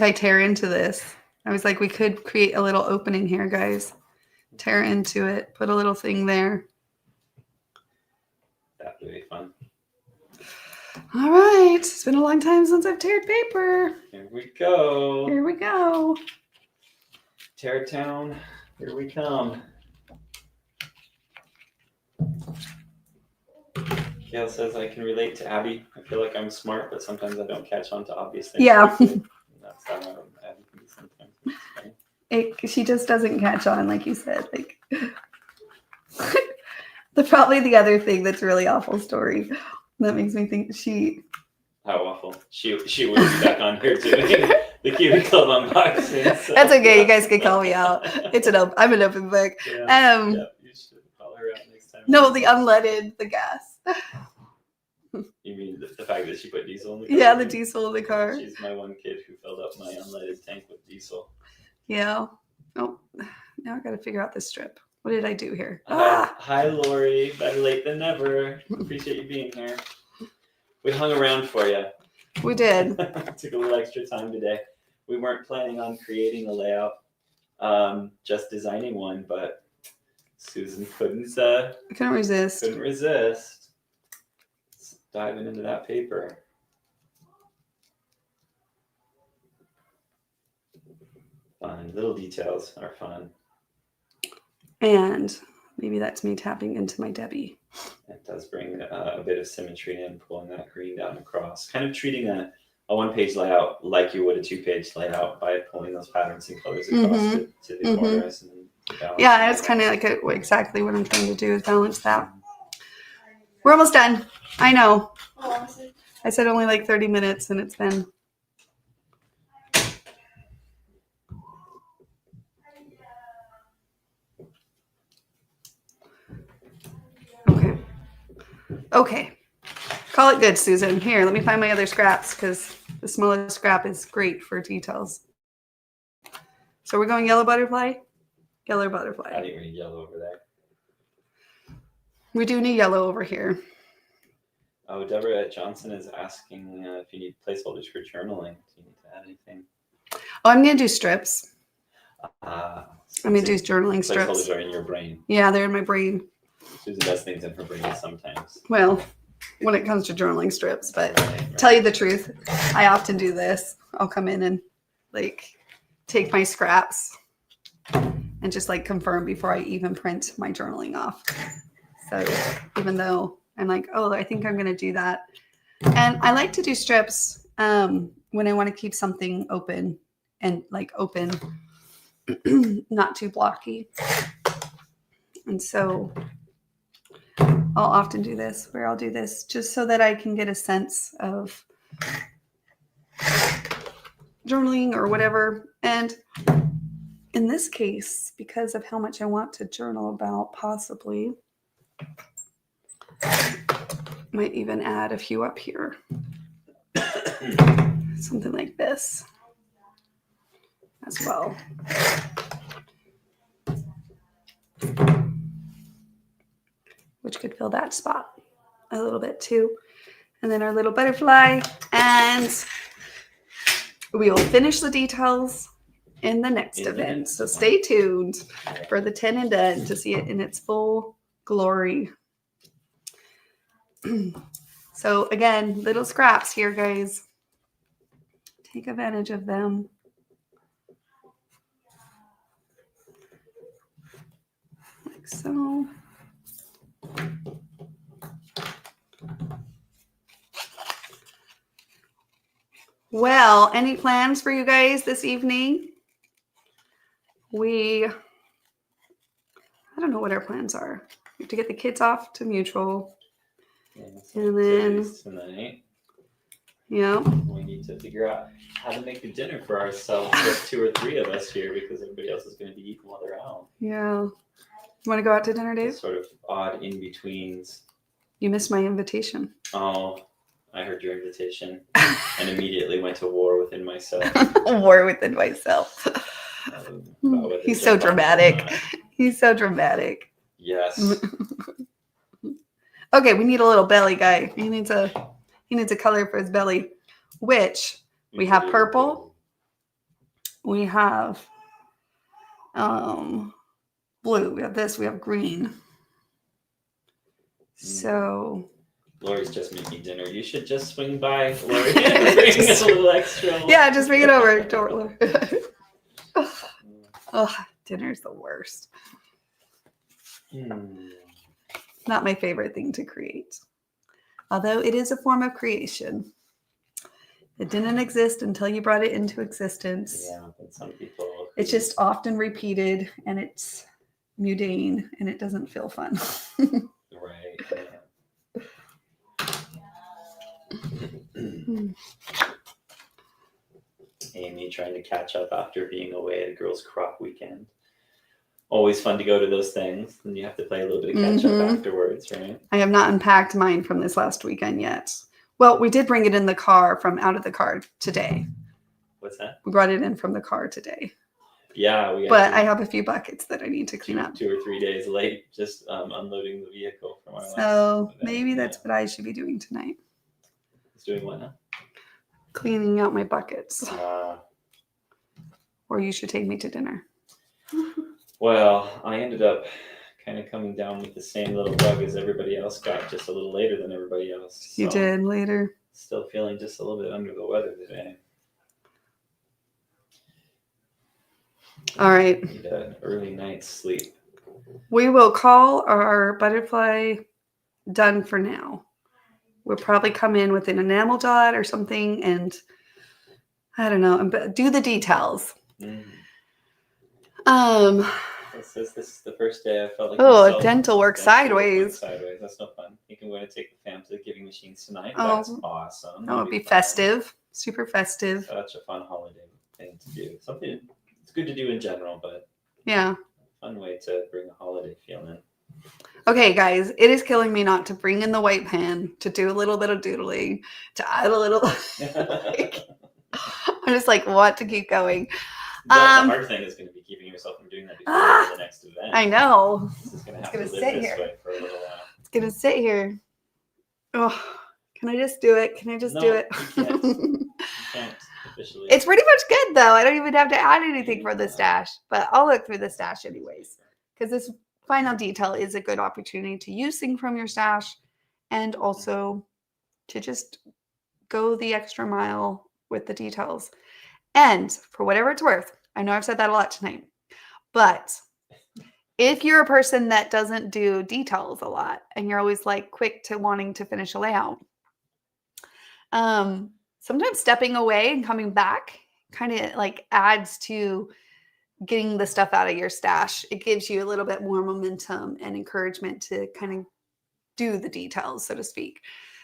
I tear into this, I was like, we could create a little opening here, guys. Tear into it, put a little thing there. That would be fun. All right. It's been a long time since I've teared paper. Here we go. Here we go. Tear town. Here we come. Gail says, I can relate to Abby. I feel like I'm smart, but sometimes I don't catch on to obvious things. Yeah. That's how Abby can be sometimes. She just doesn't catch on, like you said. Like probably the other thing that's really awful story that makes me think how awful. She would be back on here doing the Cutie Club unboxing. So. That's okay. You guys can call me out. I'm an open book. Yeah, you should call her out next time. No, the unleaded, the gas. You mean the fact that she put diesel in the car? Yeah, the diesel in the car. She's my one kid who filled up my unleaded tank with diesel. Yeah. Oh, now I got to figure out this strip. What did I do here? Hi, Lori. Better late than never. Appreciate you being here. We hung around for you. We did. Took a little extra time today. We weren't planning on creating a layout, just designing one, but Susan couldn't resist. Let's diving into that paper. Fun. Little details are fun. And maybe that's me tapping into my Debbie. It does bring a bit of symmetry in, pulling that green down across. Kind of treating a one-page layout like you would a two-page layout by pulling those patterns and colors across to the corners. And Yeah, it's kind of like exactly what I'm trying to do is balance that. We're almost done. I know. I said only like 30 minutes and it's been. Okay. Call it good, Susan. Here, let me find my other scraps because the smallest scrap is great for details. So we're going yellow butterfly? Yellow butterfly. I didn't read yellow over there. We do need yellow over here. Oh, Deborah Johnson is asking if you need placeholders for journaling. Do you need to add anything? Oh, I'm going to do strips. I'm going to do journaling strips. Placeholders are in your brain. Yeah, they're in my brain. Susan does things in her brain sometimes. Well, when it comes to journaling strips, but Right. Tell you the truth, I often do this. I'll come in and like take my scraps and just like confirm before I even print my journaling off. So even though I'm like, oh, I think I'm going to do that. And I like to do strips when I want to keep something open and like open, not too blocky. And so I'll often do this where I'll do this just so that I can get a sense of journaling or whatever. And in this case, because of how much I want to journal about, possibly might even add a few up here. Something like this as well. Which could fill that spot a little bit too. And then our little butterfly. And we will finish the details in the next event. So stay tuned for the 10 and done to see it in its full glory. So again, little scraps here, guys. Take advantage of them. Like so. Well, any plans for you guys this evening? I don't know what our plans are. We have to get the kids off to Mutual. And then, tonight. Yeah. We need to figure out how to make a dinner for ourselves, just 2 or 3 of us here, because everybody else is going to be eating while they're out. Yeah. You want to go out to dinner, Dave? Sort of odd in-betweens. You missed my invitation. Oh, I heard your invitation and immediately went to war within myself. War within myself. He's so dramatic. He's so dramatic. Yes. Okay, we need a little belly guy. He needs a color for his belly, which we have purple. We have blue. We have this. We have green. So Lori's just making dinner. You should just swing by, Lori, and bring us a little extra. Yeah, just bring it over. Don't. Oh, dinner's the worst. Not my favorite thing to create. Although it is a form of creation. It didn't exist until you brought it into existence. Yeah, but some people. It's just often repeated and it's mundane and it doesn't feel fun. Right. Yeah. Amy trying to catch up after being away at a girls' crop weekend. Always fun to go to those things, and you have to play a little bit of catch up afterwards, right? I have not unpacked mine from this last weekend yet. Well, we did bring it in the car from out of the car today. What's that? We brought it in from the car today. Yeah, but I have a few buckets that I need to clean up. 2 or 3 days late, just unloading the vehicle from our So maybe that's what I should be doing tonight. It's doing what now? Cleaning out my buckets. Or you should take me to dinner. Well, I ended up kind of coming down with the same little bug as everybody else got, just a little later than everybody else. So you did later. Still feeling just a little bit under the weather today. All right. Need an early night's sleep. We will call our butterfly done for now. We'll probably come in with an enamel dot or something and I don't know, do the details. It says this is the first day I felt like Oh, myself. dental work sideways. Sideways. That's no fun. You can go and take the fam to the giving machines tonight. Oh. That's awesome. Oh, it'd be festive. Super festive. Such a fun holiday thing to do. Something it's good to do in general, but yeah, fun way to bring a holiday feel in. Okay, guys, it is killing me not to bring in the white pen to do a little bit of doodling, to add a little. I'm just like, want to keep going. The hard thing is going to be keeping yourself from doing that before the next event. I know. This is going to have to live this way for a little while. It's going to sit here. Oh, can I just do it? Can I just do it? You can't. You can't officially. It's pretty much good, though. I don't even have to add anything for the stash, but I'll look through the stash anyways, because this final detail is a good opportunity to use things from your stash and also to just go the extra mile with the details. And for whatever it's worth, I know I've said that a lot tonight, but if you're a person that doesn't do details a lot and you're always like quick to wanting to finish a layout, sometimes stepping away and coming back kind of like adds to getting the stuff out of your stash. It gives you a little bit more momentum and encouragement to kind of do the details, so to speak.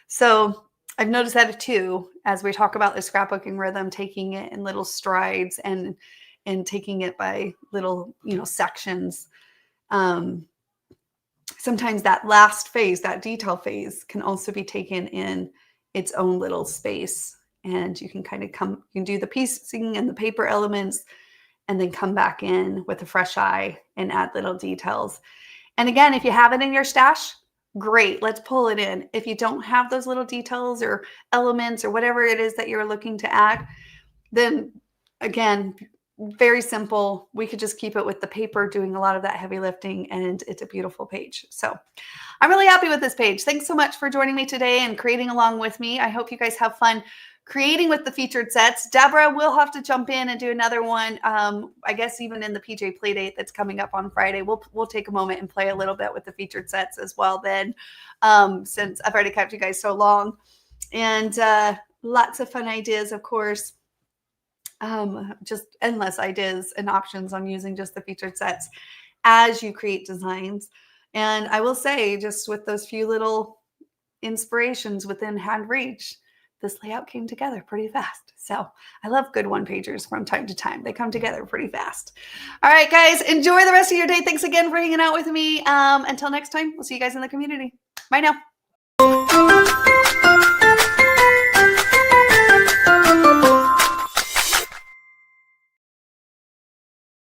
So I've noticed that too, as we talk about the scrapbooking rhythm, taking it in little strides and taking it by little, sections. Sometimes that last phase, that detail phase, can also be taken in its own little space. And you can you can do the piecing and the paper elements and then come back in with a fresh eye and add little details. And again, if you have it in your stash, great, let's pull it in. If you don't have those little details or elements or whatever it is that you're looking to add, then again, very simple. We could just keep it with the paper doing a lot of that heavy lifting, and it's a beautiful page. So I'm really happy with this page. Thanks so much for joining me today and creating along with me. I hope you guys have fun creating with the featured sets. Deborah will have to jump in and do another one. I guess even in the PJ Playdate that's coming up on Friday, we'll take a moment and play a little bit with the featured sets as well then, since I've already kept you guys so long. And lots of fun ideas, of course. Just endless ideas and options on using just the featured sets as you create designs. And I will say, just with those few little inspirations within hand reach, this layout came together pretty fast. So I love good one-pagers from time to time. They come together pretty fast. All right, guys, enjoy the rest of your day. Thanks again for hanging out with me. Until next time, we'll see you guys in the community. Bye now.